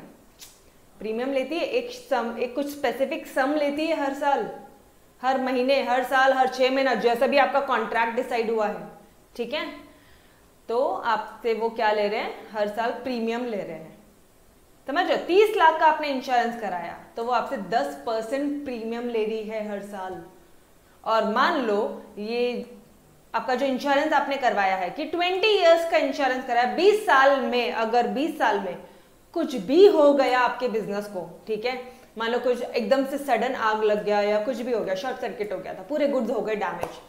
प्रीमियम लेती है, एक कुछ स्पेसिफिक सम लेती है हर साल, हर महीने, हर साल, हर 6 महीना, जैसा भी आपका कॉन्ट्रैक्ट डिसाइड हुआ है, ठीक है। तो आपसे वो क्या ले रहे हैं? हर साल प्रीमियम ले रहे हैं, समझ लो। 30 लाख का आपने इंश्योरेंस कराया तो वो आपसे 10% प्रीमियम ले रही है हर साल। और मान लो ये आपका जो इंश्योरेंस आपने करवाया है कि 20 इयर्स का इंश्योरेंस कराया, 20 साल में, अगर 20 साल में कुछ भी हो गया आपके बिजनेस को, ठीक है, मान लो कुछ एकदम से सडन आग लग गया या कुछ भी हो गया, शॉर्ट सर्किट हो गया था, पूरे गुड्स हो गए डैमेज,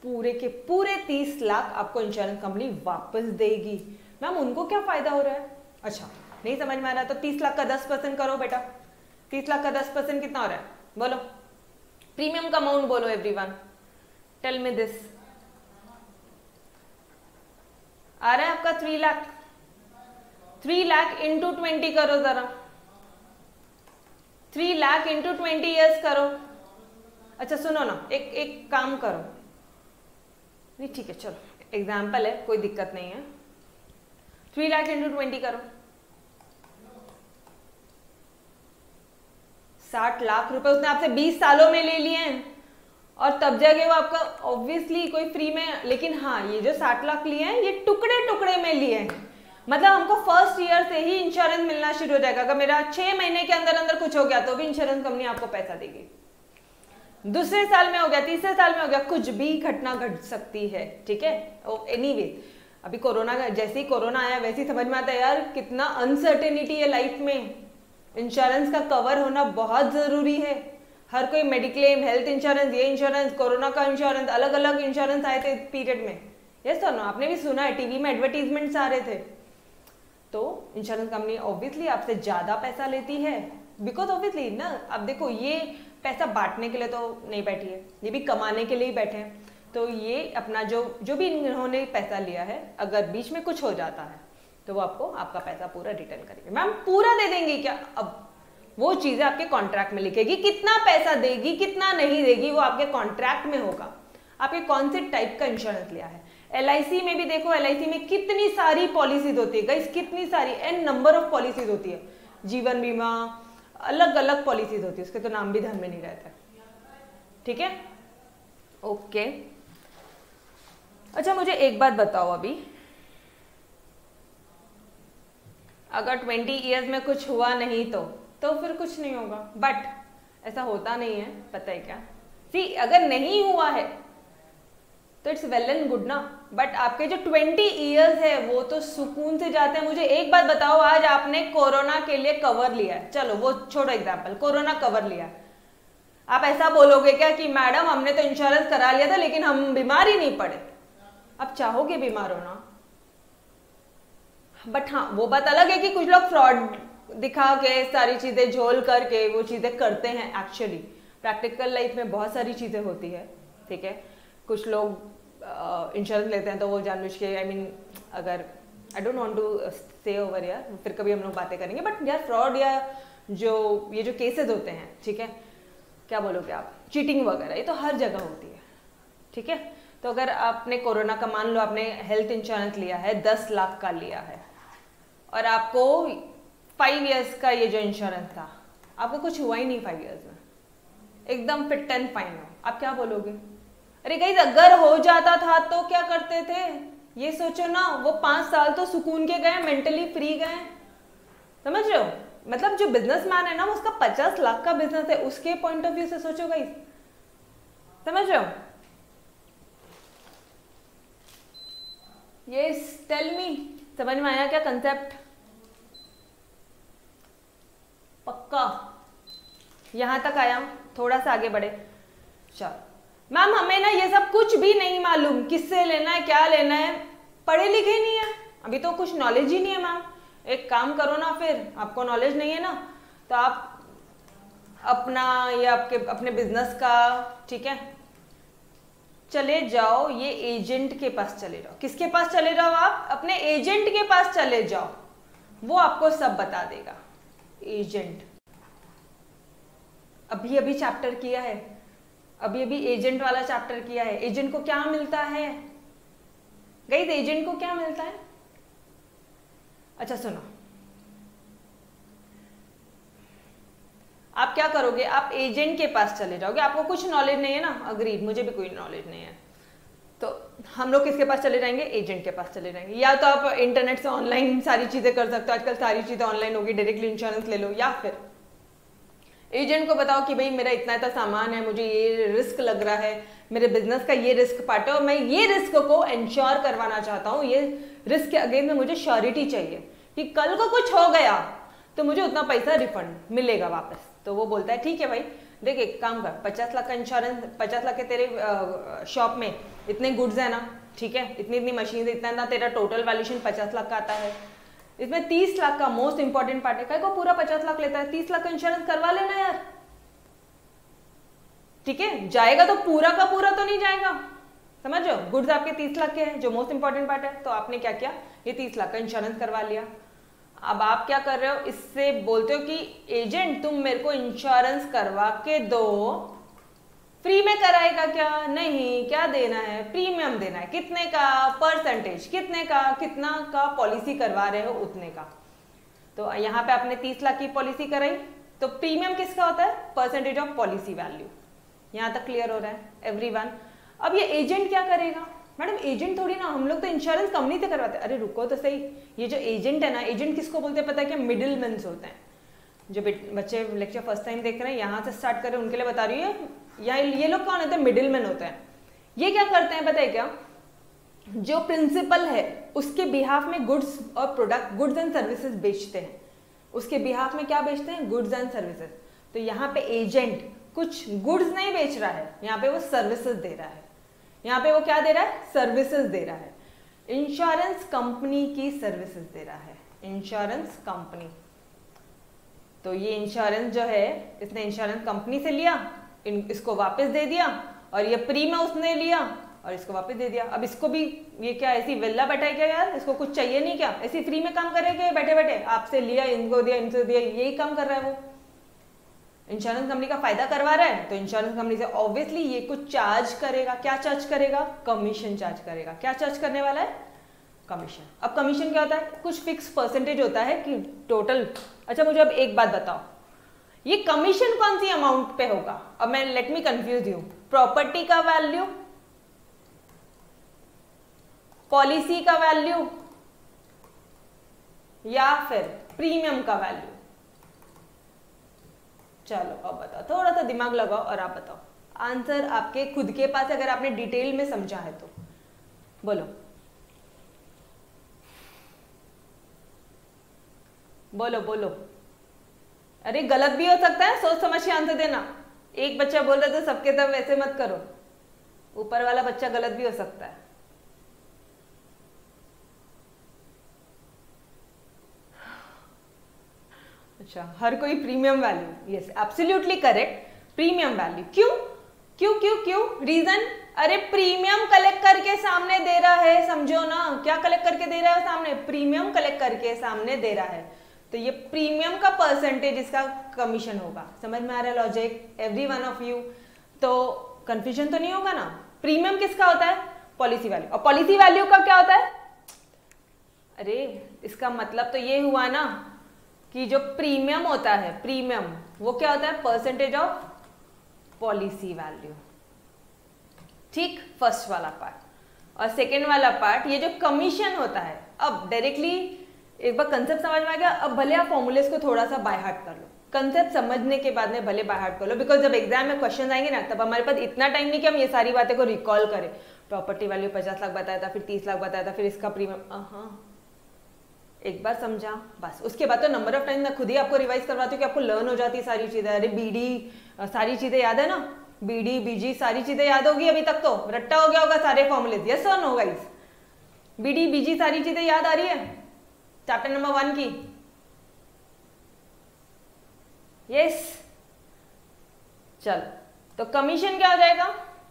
पूरे के पूरे 30 लाख आपको इंश्योरेंस कंपनी वापस देगी। मैम उनको क्या फायदा हो रहा है? अच्छा नहीं समझ में आ रहा, तो 30 लाख का 10% करो बेटा। 30 लाख का 10% कितना हो रहा है? बोलो प्रीमियम का अमाउंट बोलो एवरीवन, टेल मी दिस। आ रहा है आपका 3 लाख। 3 लाख इंटू 20 करो जरा, 3 लाख इंटू 20 ईयर्स करो। अच्छा सुनो ना, एक काम करो, नहीं ठीक है चलो एग्जाम्पल है, कोई दिक्कत नहीं है। 3 लाख इंटू 20 करो, 60 लाख रुपए उसने आपसे 20 सालों में ले लिए हैं, और तब जाके वो आपका ऑब्वियसली कोई फ्री में, लेकिन हाँ ये जो 60 लाख लिए हैं ये टुकड़े टुकड़े में लिए हैं, मतलब हमको फर्स्ट ईयर से ही इंश्योरेंस मिलना शुरू हो जाएगा। अगर मेरा 6 महीने के अंदर अंदर कुछ हो गया तो भी इंश्योरेंस कंपनी आपको पैसा देगी, दूसरे साल में हो गया, तीसरे साल में हो गया, कुछ भी घटना घट सकती है, ठीक है। एनीवे अभी कोरोना का, जैसे ही कोरोना आया वैसे ही समझ में आता है यार कितना अनसर्टेनिटी है लाइफ में, इंश्योरेंस का कवर होना बहुत जरूरी है। हर कोई मेडिक्लेम, हेल्थ इंश्योरेंस, ये इंश्योरेंस, कोरोना का इंश्योरेंस, अलग अलग इंश्योरेंस आए थे पीरियड में, यस सर नो, आपने भी सुना है, टीवी में एडवर्टीजमेंट्स आ रहे थे। तो इंश्योरेंस कंपनी ऑब्वियसली आपसे ज्यादा पैसा लेती है, बिकॉज ऑब्वियसली ना, अब देखो ये पैसा बांटने के लिए तो नहीं बैठी है, ये भी कमाने के लिए ही बैठे हैं। तो ये अपना जो भी इन्होंने पैसा लिया है, अगर बीच में कुछ हो जाता है तो वो आपको आपका पैसा पूरा रिटर्न करेंगे। मैम पूरा दे देंगे क्या? अब वो चीजें आपके कॉन्ट्रैक्ट में लिखेगी, कितना पैसा देगी कितना नहीं देगी वो आपके कॉन्ट्रैक्ट में होगा, आपके कौन से टाइप का इंश्योरेंस लिया है। LIC में भी देखो, LIC में कितनी सारी पॉलिसीज होती है गाइस, कितनी सारी, एन नंबर ऑफ पॉलिसीज होती है, जीवन बीमा, अलग अलग पॉलिसीज होती है, उसके तो नाम भी ध्यान में नहीं रहता, ठीक है, ओके। अच्छा मुझे एक बात बताओ, अभी अगर 20 ईयर्स में कुछ हुआ नहीं तो फिर कुछ नहीं होगा, बट ऐसा होता नहीं है, पता है क्या, सी अगर नहीं हुआ है तो इट्स वेल एंड गुड ना, बट आपके जो 20 ईयर्स है वो तो सुकून से जाते हैं। मुझे एक बात बताओ, आज आपने कोरोना के लिए कवर लिया है, चलो वो छोड़ो एग्जाम्पल, कोरोना कवर लिया है, आप ऐसा बोलोगे क्या कि मैडम हमने तो इंश्योरेंस करा लिया था लेकिन हम बीमार ही नहीं पड़े? आप चाहोगे बीमार होना, बट हाँ वो बात अलग है कि कुछ लोग फ्रॉड दिखा के, सारी चीजें झोल करके वो चीजें करते हैं। एक्चुअली प्रैक्टिकल लाइफ में बहुत सारी चीजें होती है, ठीक है। कुछ लोग इंश्योरेंस लेते हैं तो वो जानबूझ के, आई मीन अगर आई डोंट वांट टू से ओवर यार, फिर कभी हम लोग बातें करेंगे, बट यार फ्रॉड या जो ये जो केसेस होते हैं, ठीक है, क्या बोलोगे आप, चीटिंग वगैरह, ये तो हर जगह होती है, ठीक है। तो अगर आपने कोरोना का, मान लो आपने हेल्थ इंश्योरेंस लिया है, 10 लाख का लिया है, और आपको 5 इयर्स का ये जो इंश्योरेंस था, आपको कुछ हुआ ही नहीं 5 इयर्स में, एकदम फिट एंड फाइन हो, आप क्या बोलोगे? अरे गाइस अगर हो जाता था तो क्या करते थे, ये सोचो ना, वो 5 साल तो सुकून के गए, मेंटली फ्री गए, समझ रहे हो? मतलब जो बिजनेसमैन है ना, उसका 50 लाख का बिजनेस है, उसके पॉइंट ऑफ व्यू से सोचो गाइस, समझ रहे हो? यस टेल मी, समझ में आया क्या कंसेप्ट? पक्का यहां तक आया, थोड़ा सा आगे बढ़े। चलो मैम हमें ना ये सब कुछ भी नहीं मालूम, किससे लेना है, क्या लेना है, पढ़े लिखे नहीं है, अभी तो कुछ नॉलेज ही नहीं है मैम, एक काम करो ना, फिर आपको नॉलेज नहीं है ना, तो आप अपना या आपके अपने बिजनेस का, ठीक है, चले जाओ ये एजेंट के पास चले जाओ। किसके पास चले जाओ आप? अपने एजेंट के पास चले जाओ, वो आपको सब बता देगा। एजेंट अभी अभी चैप्टर किया है, अभी अभी एजेंट वाला चैप्टर किया है। एजेंट को क्या मिलता है गाइस? एजेंट को क्या मिलता है? अच्छा सुनो, आप क्या करोगे, आप एजेंट के पास चले जाओगे। आपको कुछ नॉलेज नहीं है ना, अग्रीड, मुझे भी कोई नॉलेज नहीं है, तो हम लोग किसके पास चले जाएंगे? एजेंट के पास चले जाएंगे। या तो आप इंटरनेट से ऑनलाइन सारी चीजें कर सकते हो, आजकल सारी चीजें ऑनलाइन होगी, डायरेक्टली इंश्योरेंस ले लो। या फिर एजेंट को बताओ कि भाई मेरा इतना इतना सामान है, मुझे ये रिस्क लग रहा है, मेरे बिजनेस का ये रिस्क पार्ट है और मैं ये रिस्क को इंश्योर करवाना चाहता हूँ, ये रिस्क के अगेंस्ट में मुझे श्योरिटी चाहिए कि कल को कुछ हो गया तो मुझे उतना पैसा रिफंड मिलेगा वापस। तो वो बोलता है ठीक है भाई, देख एक काम कर, 50 लाख का इंश्योरेंस, 50 लाख के तेरे शॉप में इतने गुड्स है ना, ठीक है, इतनी इतनी मशीन, इतना इतना तेरा टोटल वैल्यूएशन 50 लाख का आता है, इसमें 30 लाख का मोस्ट इंपॉर्टेंट पार्ट है, काय को पूरा 50 लाख लेता है, 30 लाख का इंश्योरेंस करवा लेना यार, ठीक है। जाएगा तो पूरा का पूरा तो नहीं जाएगा, समझो, गुड्स आपके 30 लाख के हैं जो मोस्ट इंपॉर्टेंट पार्ट है, तो आपने क्या किया, ये 30 लाख का इंश्योरेंस करवा लिया। अब आप क्या कर रहे हो, इससे बोलते हो कि एजेंट तुम मेरे को इंश्योरेंस करवा के दो, फ्री में कराएगा क्या? नहीं, क्या देना है? प्रीमियम देना है। कितने का? परसेंटेज कितने का, कितना का पॉलिसी करवा रहे हो उतने का। तो यहाँ पे आपने 30 लाख की पॉलिसी कराई, तो प्रीमियम किसका होता है? Percentage of policy value. यहाँ तक क्लियर हो रहा है एवरीवन? अब ये एजेंट क्या करेगा? मैडम एजेंट थोड़ी ना, हम लोग तो इंश्योरेंस कंपनी से करवाते हैं। अरे रुको तो सही, ये जो एजेंट है ना, एजेंट किसको बोलते हैं पता है क्या? मिडिल मैन्स होते हैं। जो बच्चे लेक्चर फर्स्ट टाइम देख रहे हैं, यहाँ से स्टार्ट कर रहे हैं, उनके लिए बता रही है, या ये लोग कौन होते हैं? मिडिल मैन होते हैं। ये क्या करते हैं पता है क्या? जो प्रिंसिपल है उसके बिहाफ में गुड्स और प्रोडक्ट, गुड्स एंड सर्विसेज बेचते हैं, उसके बिहाफ में क्या बेचते हैं? Goods and services. तो यहाँ पे एजेंट कुछ गुड्स नहीं बेच रहा है, यहाँ पे वो सर्विसेज दे रहा है। यहाँ पे वो क्या दे रहा है? सर्विसेज दे रहा है। इंश्योरेंस कंपनी की सर्विसेज दे रहा है, इंश्योरेंस कंपनी। तो ये इंश्योरेंस जो है, इसने इंश्योरेंस कंपनी से लिया, इसको वापस दे दिया, और ये प्री में उसने लिया और इसको वापस दे दिया। अब इसको भी, ये क्या ऐसी वेल्ला बैठा है क्या यार? इसको कुछ चाहिए नहीं क्या? ऐसी फ्री में काम करेगा बैठे बैठे? आपसे लिया, इनको दिया, इनसे दिया, यही काम कर रहा है वो। इंश्योरेंस कंपनी का फायदा करवा रहा है, तो इंश्योरेंस कंपनी से ऑब्वियसली ये कुछ चार्ज करेगा। क्या चार्ज करेगा? कमीशन चार्ज करेगा। क्या चार्ज करने वाला है? कमीशन। अब कमीशन क्या होता है? कुछ फिक्स परसेंटेज होता है कि टोटल। अच्छा मुझे अब एक बात बताओ, ये कमीशन कौन सी अमाउंट पे होगा? अब मैं let me confuse you, property का वैल्यू, पॉलिसी का वैल्यू, या फिर प्रीमियम का वैल्यू? चलो अब बताओ, थोड़ा सा दिमाग लगाओ और आप बताओ। आंसर आपके खुद के पास, अगर आपने डिटेल में समझा है तो बोलो बोलो बोलो। अरे गलत भी हो सकता है, सोच समझ के आंसर देना। एक बच्चा बोल रहा था सबके तब वैसे मत करो, ऊपर वाला बच्चा गलत भी हो सकता है। अच्छा, हर कोई premium value, yes absolutely correct, premium value. क्यों क्यों क्यों क्यों? रीजन, अरे प्रीमियम कलेक्ट करके सामने दे रहा है, समझो ना। क्या कलेक्ट करके दे रहा है सामने? प्रीमियम कलेक्ट करके सामने दे रहा है, तो ये प्रीमियम का परसेंटेज इसका कमीशन होगा। समझ में आ रहा है logic every one of you? तो कंफ्यूजन तो नहीं होगा ना। प्रीमियम किसका होता है? Policy value. और पॉलिसी वैल्यू का क्या होता है? अरे इसका मतलब तो ये हुआ ना कि जो प्रीमियम होता है, प्रीमियम वो क्या होता है? Percentage of policy value. ठीक, फर्स्ट वाला पार्ट। और सेकेंड वाला पार्ट, ये जो कमीशन होता है, अब डायरेक्टली एक बार कंसेप्ट समझ में आ गया। अब भले आप फॉर्मूलेस को थोड़ा सा बाय हार्ट कर लो, कंसेप्ट समझने के बाद में भले बाय हार्ट कर लो, बिकॉज जब एग्जाम में क्वेश्चन आएंगे ना, तब हमारे पास इतना टाइम नहीं कि हम ये सारी बातें को रिकॉल करें। प्रॉपर्टी वैल्यू 50 लाख बताया था, फिर 30 लाख बताया था, फिर इसका प्रीमियम, हाँ एक बार समझा बस। उसके बाद तो नंबर ऑफ टाइम मैं खुद ही आपको रिवाइज करवाती हूँ कि आपको लर्न हो जाती है सारी चीजें। अरे बीडी सारी चीजें याद है ना, बीडी बीजी सारी चीजें याद होगी अभी तक, तो रट्टा हो गया होगा सारे फॉर्मूले। यस और नो गाइस? बीडी बीजी सारी चीजें याद आ रही है? चैप्टर नंबर 1 की? यस। चलो, तो कमीशन क्या हो जाएगा?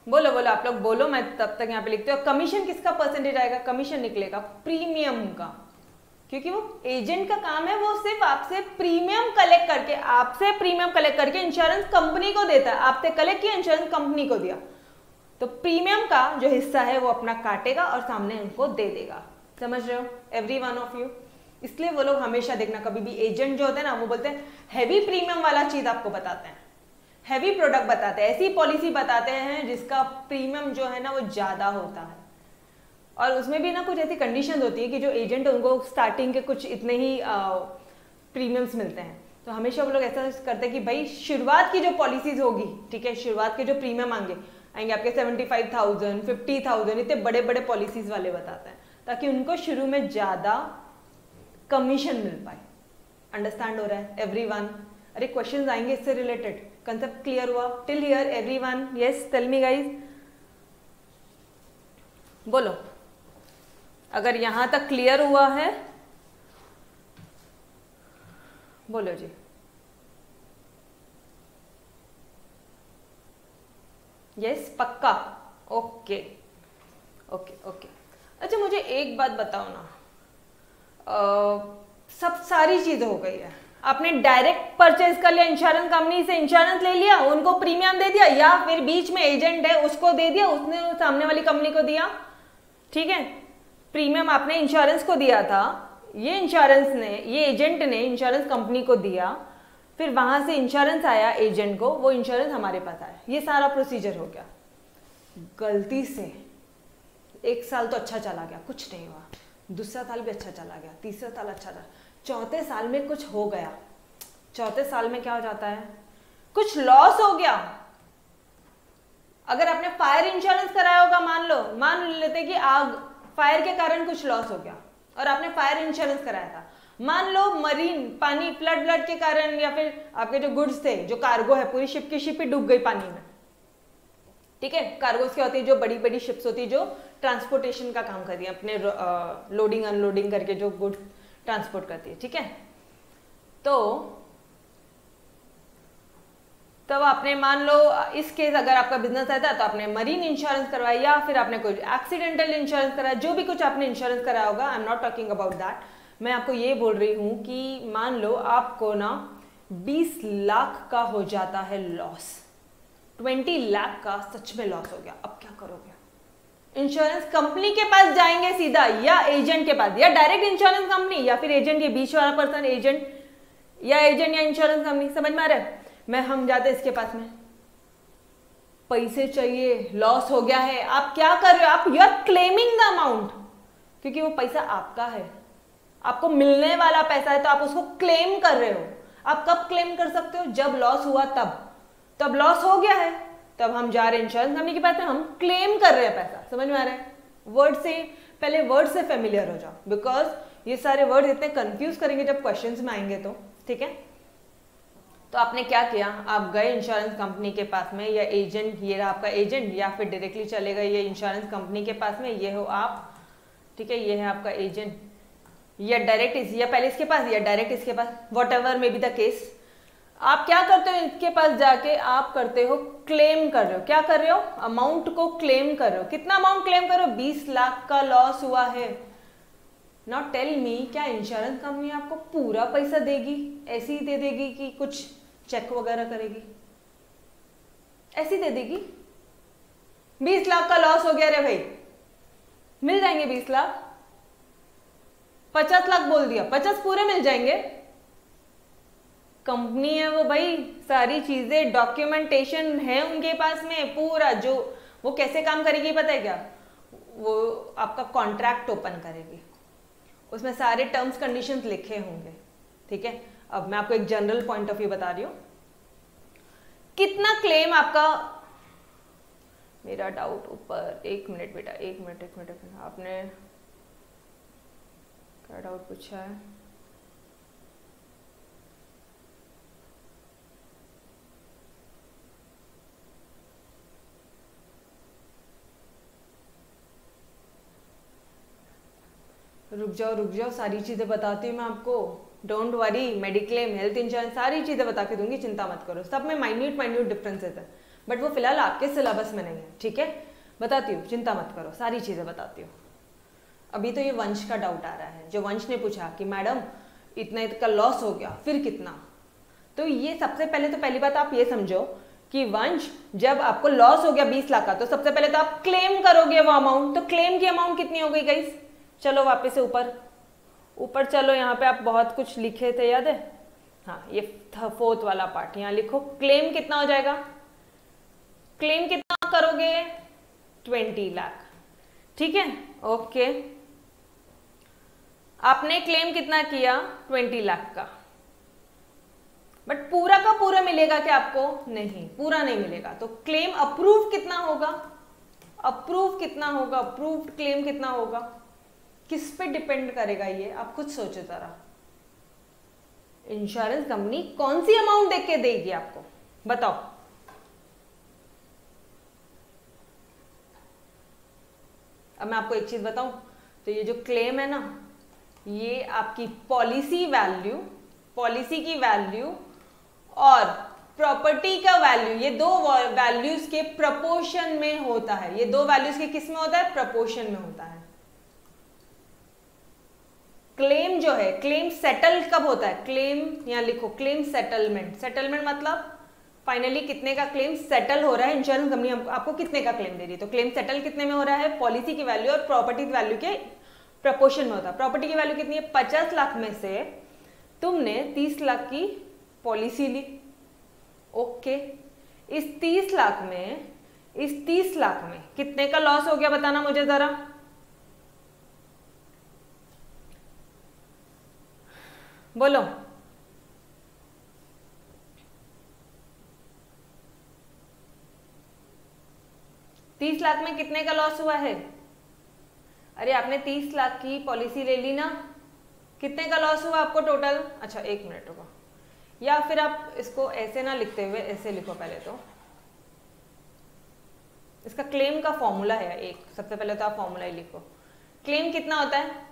बोलो बोलो, आप लोग बोलो, मैं तब तक यहाँ पे लिखती हूँ। कमीशन किसका परसेंटेज आएगा? कमीशन निकलेगा प्रीमियम का, क्योंकि वो एजेंट का काम है, वो सिर्फ आपसे प्रीमियम कलेक्ट करके इंश्योरेंस कंपनी को देता है। आपसे कलेक्ट किया, इंश्योरेंस कंपनी को दिया, तो प्रीमियम का जो हिस्सा है वो अपना काटेगा और सामने उनको दे देगा। समझ रहे हो एवरी वन ऑफ यू? इसलिए वो लोग हमेशा देखना, कभी भी एजेंट जो होते हैं ना, वो बोलते हैं हैवी प्रीमियम वाला चीज आपको बताते हैं, हैवी प्रोडक्ट बताते हैं, ऐसी पॉलिसी बताते हैं जिसका प्रीमियम जो है ना वो ज्यादा होता है। और उसमें भी ना कुछ ऐसी कंडीशन होती है कि जो एजेंट उनको स्टार्टिंग के कुछ इतने ही प्रीमियम्स मिलते हैं, तो हमेशा वो लोग ऐसा करते हैं कि भाई शुरुआत की जो पॉलिसीज होगी, ठीक है, शुरुआत के जो प्रीमियम आएंगे आपके 75,000 50,000, इतने बड़े बड़े पॉलिसीज वाले बताते हैं, ताकि उनको शुरू में ज्यादा कमीशन मिल पाए। अंडरस्टैंड हो रहा है एवरीवन? अरे क्वेश्चंस आएंगे इससे रिलेटेड। कंसेप्ट क्लियर हुआ till here everyone? Yes, tell me guys, बोलो अगर यहां तक क्लियर हुआ है, बोलो जी। यस, पक्का? Okay okay okay. अच्छा मुझे एक बात बताओ ना, सब सारी चीज हो गई है, आपने डायरेक्ट परचेज कर लिया, इंश्योरेंस कंपनी से इंश्योरेंस ले लिया, उनको प्रीमियम दे दिया, या फिर बीच में एजेंट है उसको दे दिया, उसने सामने वाली कंपनी को दिया, ठीक है, प्रीमियम आपने इंश्योरेंस को दिया था, ये एजेंट ने इंश्योरेंस कंपनी को दिया, फिर वहां से इंश्योरेंस आया एजेंट को, वो इंश्योरेंस हमारे पास आया, ये सारा प्रोसीजर हो गया। गलती से 1 साल तो अच्छा चला गया, कुछ नहीं हुआ, दूसरा साल भी अच्छा चला गया, तीसरा साल अच्छा चला, चौथे साल में कुछ हो गया, चौथे साल में क्या हो जाता है, कुछ लॉस हो गया। अगर आपने फायर इंश्योरेंस कराया होगा, मान लेते कि आग, फायर के कारण कुछ लॉस हो गया और आपने फायर इंश्योरेंस कराया था, मान लो मरीन, पानी, फ्लड के कारण, या फिर आपके जो गुड्स थे, जो कार्गो है, पूरी शिप की शिप ही डूब गई पानी में, ठीक है। कार्गोस क्या होती है? जो बड़ी बड़ी शिप्स होती है जो ट्रांसपोर्टेशन का काम करती है, अपने लोडिंग अनलोडिंग करके जो गुड्स ट्रांसपोर्ट करती है, ठीक है। तो तब आपने मान लो इस केस अगर आपका बिजनेस रहता है तो आपने मरीन इंश्योरेंस करवाया, या फिर आपने कोई एक्सीडेंटल इंश्योरेंस कराया, जो भी कुछ आपने इंश्योरेंस कराया होगा, I am not talking about that, मैं आपको ये बोल रही हूं कि मान लो आपको ना 20 लाख का हो जाता है लॉस, 20 लाख का सच में लॉस हो गया, अब क्या करोगे? इंश्योरेंस कंपनी के पास जाएंगे सीधा, या एजेंट के पास, या डायरेक्ट इंश्योरेंस कंपनी, या फिर एजेंट, ये बीच वाला पर्सन, एजेंट या इंश्योरेंस कंपनी, समझ में आ रहा है? हम जाते इसके पास में, पैसे चाहिए, लॉस हो गया है, आप क्या कर रहे हो? आप you are claiming the amount, क्योंकि वो पैसा आपका है, आपको मिलने वाला पैसा है, तो आप उसको क्लेम कर रहे हो। आप कब क्लेम कर सकते हो? जब लॉस हुआ तब लॉस हो गया है, तब हम जा रहे हैं इंश्योरेंस कंपनी के पास में, हम क्लेम कर रहे हैं पैसा। समझ में आ रहा है? पहले वर्ड से फेमिलियर हो जाओ, बिकॉज ये सारे वर्ड इतने कंफ्यूज करेंगे जब क्वेश्चंस में आएंगे, तो ठीक है। तो आपने क्या किया, आप गए इंश्योरेंस कंपनी के पास में, या एजेंट, ये रहा आपका एजेंट, या फिर डायरेक्टली चले गए ये इंश्योरेंस कंपनी के पास में, ये हो आप, ठीक है, ये है आपका एजेंट, या डायरेक्ट या पहले इसके पास या डायरेक्ट इसके पास, whatever may be the case. आप क्या करते हो? इसके पास जाके आप करते हो, क्लेम कर रहे हो। क्या कर रहे हो? अमाउंट को क्लेम कर रहे हो। कितना अमाउंट क्लेम कर रहे हो? 20 लाख का लॉस हुआ है। नॉट टेल मी, क्या इंश्योरेंस कंपनी आपको पूरा पैसा देगी? ऐसी ही दे देगी कि कुछ चेक वगैरह करेगी? ऐसी दे देगी? 20 लाख का लॉस हो गया रे भाई, मिल जाएंगे 20 लाख? 50 लाख बोल दिया, 50 पूरे मिल जाएंगे? कंपनी है वो भाई, सारी चीजें डॉक्यूमेंटेशन है उनके पास में पूरा। जो वो कैसे काम करेगी पता है क्या? वो आपका कॉन्ट्रैक्ट ओपन करेगी, उसमें सारे टर्म्स कंडीशंस लिखे होंगे, ठीक है। अब मैं आपको एक जनरल पॉइंट ऑफ व्यू बता रही हूं, कितना क्लेम आपका, मेरा डाउट ऊपर, 1 मिनट बेटा, 1 मिनट, आपने क्या डाउट पूछा है? रुक जाओ, सारी चीजें बताती हूँ मैं आपको, don't worry. Mediclaim, health insurance, सारी चीजें बता के दूंगी, चिंता मत करो। सब में माइन्यूट डिफरेंसेस है, बट वो फिलहाल आपके सिलेबस में नहीं है, ठीक है। बताती हूँ, चिंता मत करो, सारी चीजें बताती हूँ। अभी तो ये वंश का डाउट आ रहा है, जो वंश ने पूछा कि मैडम इतना का लॉस हो गया, फिर कितना। तो ये सबसे पहले तो पहली बात आप ये समझो कि वंश, जब आपको लॉस हो गया 20 लाख का, तो सबसे पहले तो आप क्लेम करोगे वो अमाउंट। तो क्लेम की अमाउंट कितनी हो गई गाइस? चलो वापस से ऊपर चलो, यहाँ पे आप बहुत कुछ लिखे थे, याद है? हाँ, ये फोर्थ वाला पार्ट यहाँ लिखो। क्लेम कितना हो जाएगा? क्लेम कितना करोगे? 20 लाख, ठीक है, ओके। आपने क्लेम कितना किया? 20 लाख का, बट पूरा का पूरा मिलेगा क्या आपको? नहीं, पूरा नहीं मिलेगा। तो क्लेम अप्रूव कितना होगा? अप्रूव्ड क्लेम कितना होगा? किस पे डिपेंड करेगा ये? आप खुद सोचो जरा। इंश्योरेंस कंपनी कौन सी अमाउंट देख के देगी आपको, बताओ। अब मैं आपको एक चीज बताऊं, तो ये जो क्लेम है ना, ये आपकी पॉलिसी की वैल्यू और प्रॉपर्टी का वैल्यू, ये दो वैल्यूज के प्रपोर्शन में होता है। ये दो वैल्यूज के किस में होता है? प्रपोर्शन में होता है। क्लेम जो है, क्लेम सेटल कब होता है? क्लेम यहां लिखो, क्लेम सेटलमेंट मतलब फाइनली कितने का क्लेम सेटल हो रहा है। इंश्योरेंस कंपनी आपको कितने का क्लेम दे रही है, तो क्लेम सेटल कितने में हो रहा है? पॉलिसी की वैल्यू और प्रॉपर्टी की वैल्यू के प्रपोर्शन में होता है। प्रॉपर्टी की वैल्यू कितनी है? 50 लाख में से तुमने 30 लाख की पॉलिसी ली, ओके। इस 30 लाख में कितने का लॉस हो गया, बताना मुझे जरा। बोलो। तीस लाख में कितने का लॉस हुआ है? अरे आपने 30 लाख की पॉलिसी ले ली ना, कितने का लॉस हुआ आपको टोटल? अच्छा एक मिनट रुको, या फिर आप इसको ऐसे ना लिखते हुए ऐसे लिखो पहले। तो इसका क्लेम का फॉर्मूला है एक, सबसे पहले तो आप फॉर्मूला ही लिखो। क्लेम कितना होता है?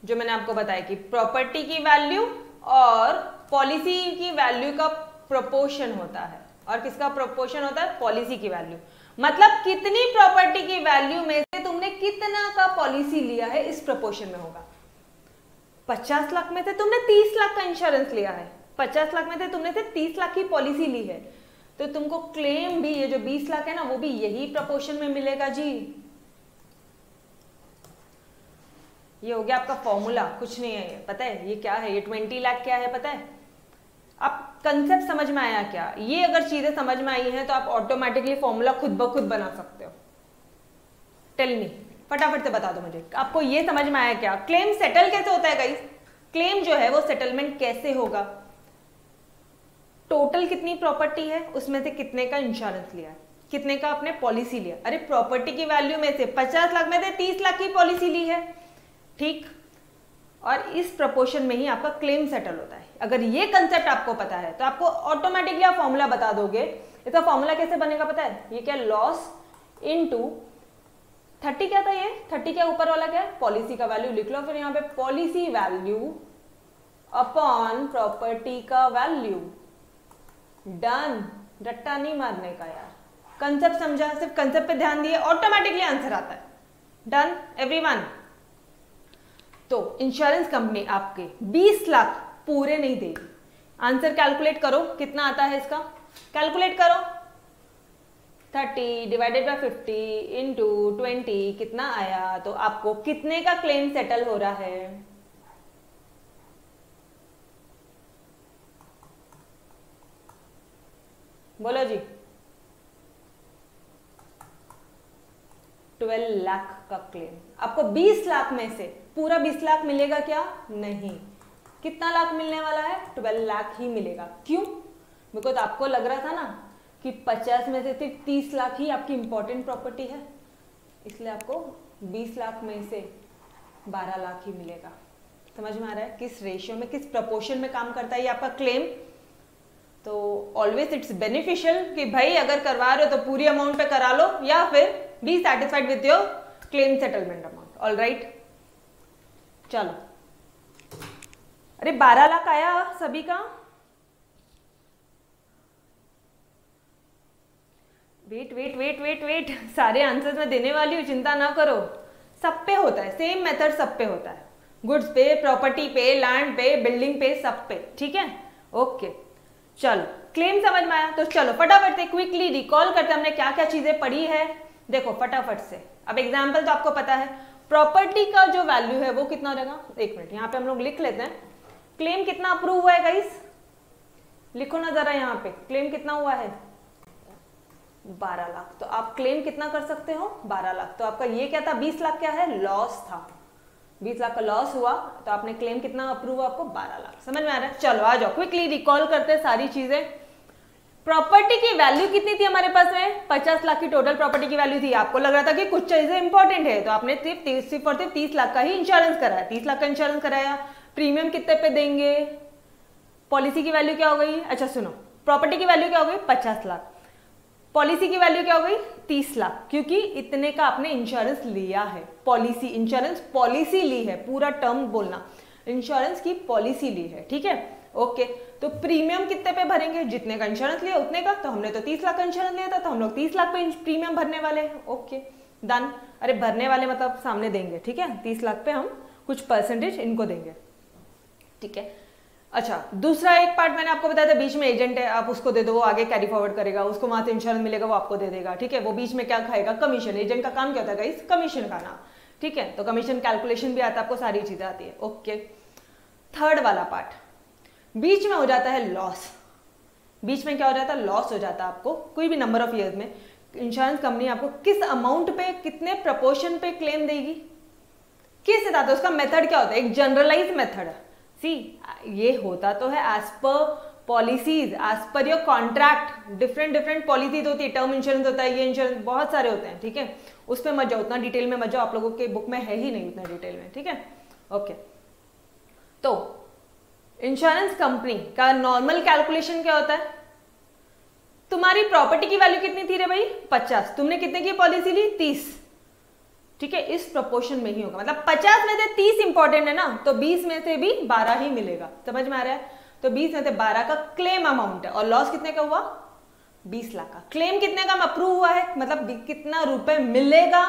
जो मैंने आपको बताया कि प्रॉपर्टी की वैल्यू और पॉलिसी की वैल्यू का प्रोपोर्शन होता है। और किसका प्रोपोर्शन होता है? पॉलिसी की वैल्यू। मतलब कितनी प्रॉपर्टी की वैल्यू में से तुमने कितना का पॉलिसी लिया है, इस प्रोपोर्शन में होगा। 50 लाख में से तुमने 30 लाख का इंश्योरेंस लिया है, 50 लाख में से तुमने से 30 लाख की पॉलिसी ली है, तो तुमको क्लेम भी ये जो 20 लाख है ना, वो भी यही प्रोपोर्शन में मिलेगा जी। ये हो गया आपका फॉर्मूला, कुछ नहीं है। पता है ये क्या है? ये 20 लाख क्या है पता है? आप कंसेप्ट समझ में आया क्या? ये अगर चीजें समझ में आई हैं तो आप ऑटोमेटिकली फॉर्मूला खुद ब खुद बना सकते हो। टेल मी, फटाफट से बता दो मुझे, आपको ये समझ में आया क्या? क्लेम सेटल कैसे होता है गाइस? क्लेम जो है वो सेटलमेंट कैसे होगा? टोटल कितनी प्रॉपर्टी है, उसमें से कितने का इंश्योरेंस लिया है, कितने का आपने पॉलिसी लिया। अरे प्रॉपर्टी की वैल्यू में से 50 लाख में से 30 लाख की पॉलिसी ली है, ठीक। और इस प्रपोर्शन में ही आपका क्लेम सेटल होता है। अगर ये कंसेप्ट आपको पता है तो आपको ऑटोमेटिकली आप फॉर्मूला बता दोगे। इसका फॉर्मूला कैसे बनेगा पता है? ये क्या? लॉस इनटू 30 क्या था ये? 30 क्या ऊपर वाला क्या है? पॉलिसी का वैल्यू लिख लो। फिर यहाँ पे पॉलिसी वैल्यू अपॉन प्रॉपर्टी का वैल्यू। डन। रट्टा नहीं मारने का यार, कंसेप्ट समझा, सिर्फ कंसेप्ट पे ध्यान दिए, ऑटोमेटिकली आंसर आता है। Done everyone. तो इंश्योरेंस कंपनी आपके 20 लाख पूरे नहीं देगी। आंसर कैलकुलेट करो, कितना आता है इसका? कैलकुलेट करो। 30 डिवाइडेड बाय 50 इंटू 20 कितना आया? तो आपको कितने का क्लेम सेटल हो रहा है? बोलो जी। 12 लाख का क्लेम। आपको 20 लाख में से पूरा 20 लाख मिलेगा क्या? नहीं। कितना लाख मिलने वाला है? 12 लाख ही मिलेगा। क्यों? बिकॉज आपको लग रहा था ना कि 50 में से सिर्फ 30 लाख ही आपकी इंपॉर्टेंट प्रॉपर्टी है, इसलिए आपको 20 लाख में से 12 लाख ही मिलेगा। समझ में आ रहा है किस रेशियो में, किस प्रपोर्शन में काम करता है ये आपका क्लेम? तो ऑलवेज इट्स बेनिफिशियल कि भाई अगर करवा रहे हो तो पूरी अमाउंट पे करा लो, या फिर be satisfied with your claim settlement amount. All right, चलो, अरे 12 लाख आया सभी का। Wait wait wait wait wait, सारे आंसर्स मैं देने वाली हूँ, चिंता ना करो। सब पे होता है, सेम मेथड सब पे होता है, गुड्स पे, प्रॉपर्टी पे, लैंड पे, बिल्डिंग पे, सब पे, ठीक है। ओके चलो, क्लेम समझ में आया। तो चलो फटाफट से क्विकली रिकॉल करते हैं हमने क्या क्या चीजें पढ़ी है। देखो फटाफट से, अब एग्जाम्पल तो आपको पता है, प्रॉपर्टी का जो वैल्यू है वो कितना रहेगा। एक मिनट यहाँ पे हम लोग लिख लेते हैं, क्लेम कितना अप्रूव हुआ है गाइस, लिखो ना जरा यहाँ पे, क्लेम कितना हुआ है 12 लाख। तो आप क्लेम कितना कर सकते हो 12 लाख। तो आपका ये क्या था 20 लाख क्या है, लॉस था, 20 लाख का लॉस हुआ, तो आपने क्लेम कितना अप्रूव हुआ आपको 12 लाख। समझ में आ रहा है। चलो आ जाओ, क्विकली रिकॉल करते हैं सारी चीजें। प्रॉपर्टी की वैल्यू कितनी थी हमारे पास में, 50 लाख की टोटल प्रॉपर्टी की वैल्यू थी। आपको लग रहा था कि कुछ चीजें इंपॉर्टेंट है, तो आपने सिर्फ और सिर्फ 30 लाख का ही इंश्योरेंस कराया, 30 लाख का इंश्योरेंस कराया। प्रीमियम कितने पे देंगे, पॉलिसी की वैल्यू क्या हो गई, अच्छा सुनो, प्रॉपर्टी की वैल्यू क्या हो गई 50 लाख, पॉलिसी की वैल्यू क्या हो गई 30 लाख, क्योंकि इतने का आपने इंश्योरेंस लिया है। पॉलिसी, इंश्योरेंस पॉलिसी ली है, पूरा टर्म बोलना, इंश्योरेंस की पॉलिसी ली है, ठीक है। ओके, तो प्रीमियम कितने पे भरेंगे, जितने का इंश्योरेंस लिया उतने का। तो हमने तो 30 लाख का इंश्योरेंस लिया था, तो हम लोग 30 लाख पे प्रीमियम भरने वाले हैं। Okay done. अरे भरने वाले मतलब सामने देंगे, ठीक है, 30 लाख पे हम कुछ परसेंटेज इनको देंगे, ठीक है। अच्छा, दूसरा एक पार्ट मैंने आपको बताया था, बीच में एजेंट है, आप उसको दे दो, वो आगे कैरी फॉरवर्ड करेगा, उसको वहां से इंश्योरेंस मिलेगा, वो आपको दे देगा, ठीक है। वो बीच में क्या खाएगा, कमीशन। एजेंट का काम क्या होता है गाइस, कमीशन खाना, ठीक है। तो कमीशन कैलकुलेशन भी आता है, आपको सारी चीजें आती है। ओके, थर्ड वाला पार्ट, बीच में हो जाता है लॉस। बीच में क्या हो जाता है, लॉस हो जाता है आपको कोई भी नंबर ऑफ ईयर्स में। इंश्योरेंस कंपनी आपको किस अमाउंट पे, कितने प्रपोर्शन पे क्लेम देगी, किस हिसाब से, उसका मेथड क्या होता है, एक जनरलाइज मेथड है। सी, ये होता तो है as per policies, as per your contract, different policies होती है, टर्म इंश्योरेंस होता है, ये इंश्योरेंस बहुत सारे होते हैं, ठीक है। उसमें मत जाओ, उतना डिटेल में मत जाओ, आप लोगों के बुक में है ही नहीं उतना डिटेल में, ठीक है। ओके, तो इंश्योरेंस कंपनी का नॉर्मल कैलकुलेशन क्या होता है, तुम्हारी प्रॉपर्टी की वैल्यू कितनी थी रे भाई 50, तुमने कितने की पॉलिसी ली 30, ठीक है, इस प्रोपोर्शन में ही होगा। मतलब 50 में से 30 इंपॉर्टेंट है ना, तो 20 में से भी 12 ही मिलेगा। समझ में आ रहा है। तो 20 में से 12 का क्लेम अमाउंट है, और लॉस कितने का हुआ 20 लाख का। क्लेम कितने का अप्रूव हुआ है, मतलब कितना रुपए मिलेगा,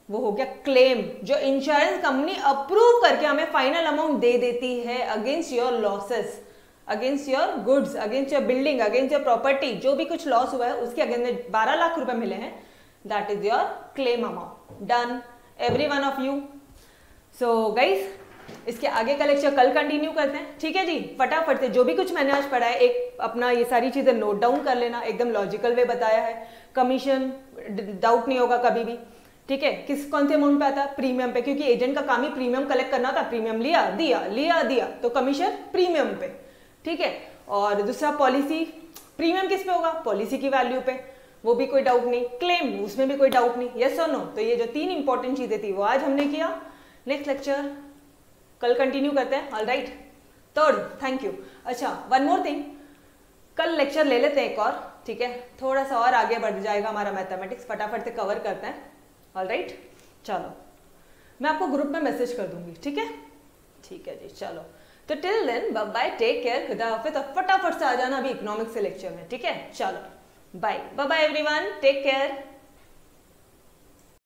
वो हो गया क्लेम, जो इंश्योरेंस कंपनी अप्रूव करके हमें फाइनल अमाउंट दे देती है against your losses, against your goods, against your building, against your property, जो भी कुछ लॉस हुआ है उसके अगेंस्ट में 12 लाख रुपए मिले हैं, that is your claim amount. Done every one of you. So guys, इसके आगे का लेक्चर कल कंटिन्यू करते हैं, ठीक है जी। फटाफट से जो भी कुछ मैंने आज पढ़ा है, एक अपना ये सारी चीजें नोट डाउन कर लेना, एकदम लॉजिकल वे बताया है। कमीशन डाउट नहीं होगा कभी भी, ठीक है। किस कौन से अमाउंट पे आता है, प्रीमियम पे, क्योंकि एजेंट का काम ही प्रीमियम कलेक्ट करना था। प्रीमियम लिया दिया, लिया दिया, तो कमीशन प्रीमियम पे, ठीक है। और दूसरा पॉलिसी, प्रीमियम किस पे होगा, पॉलिसी की वैल्यू पे, वो भी कोई डाउट नहीं। क्लेम, उसमें भी कोई डाउट नहीं, यस और नो। तो ये जो 3 इंपॉर्टेंट चीजें थी वो आज हमने किया। नेक्स्ट लेक्चर कल कंटिन्यू करते हैं, all right. Third, thank you. अच्छा, वन मोर थिंग, कल लेक्चर ले लेते हैं एक और, ठीक है, थोड़ा सा और आगे बढ़ जाएगा हमारा मैथमेटिक्स, फटाफट से कवर करते हैं, ऑल राइट। चलो, मैं आपको ग्रुप में मैसेज कर दूंगी, ठीक है, ठीक है जी। चलो, तो till then bye bye, take care, खुदा हाफिज़। और फटाफट से आ जाना अभी इकोनॉमिक्स से लेक्चर में, ठीक है। चलो bye bye everyone, take care.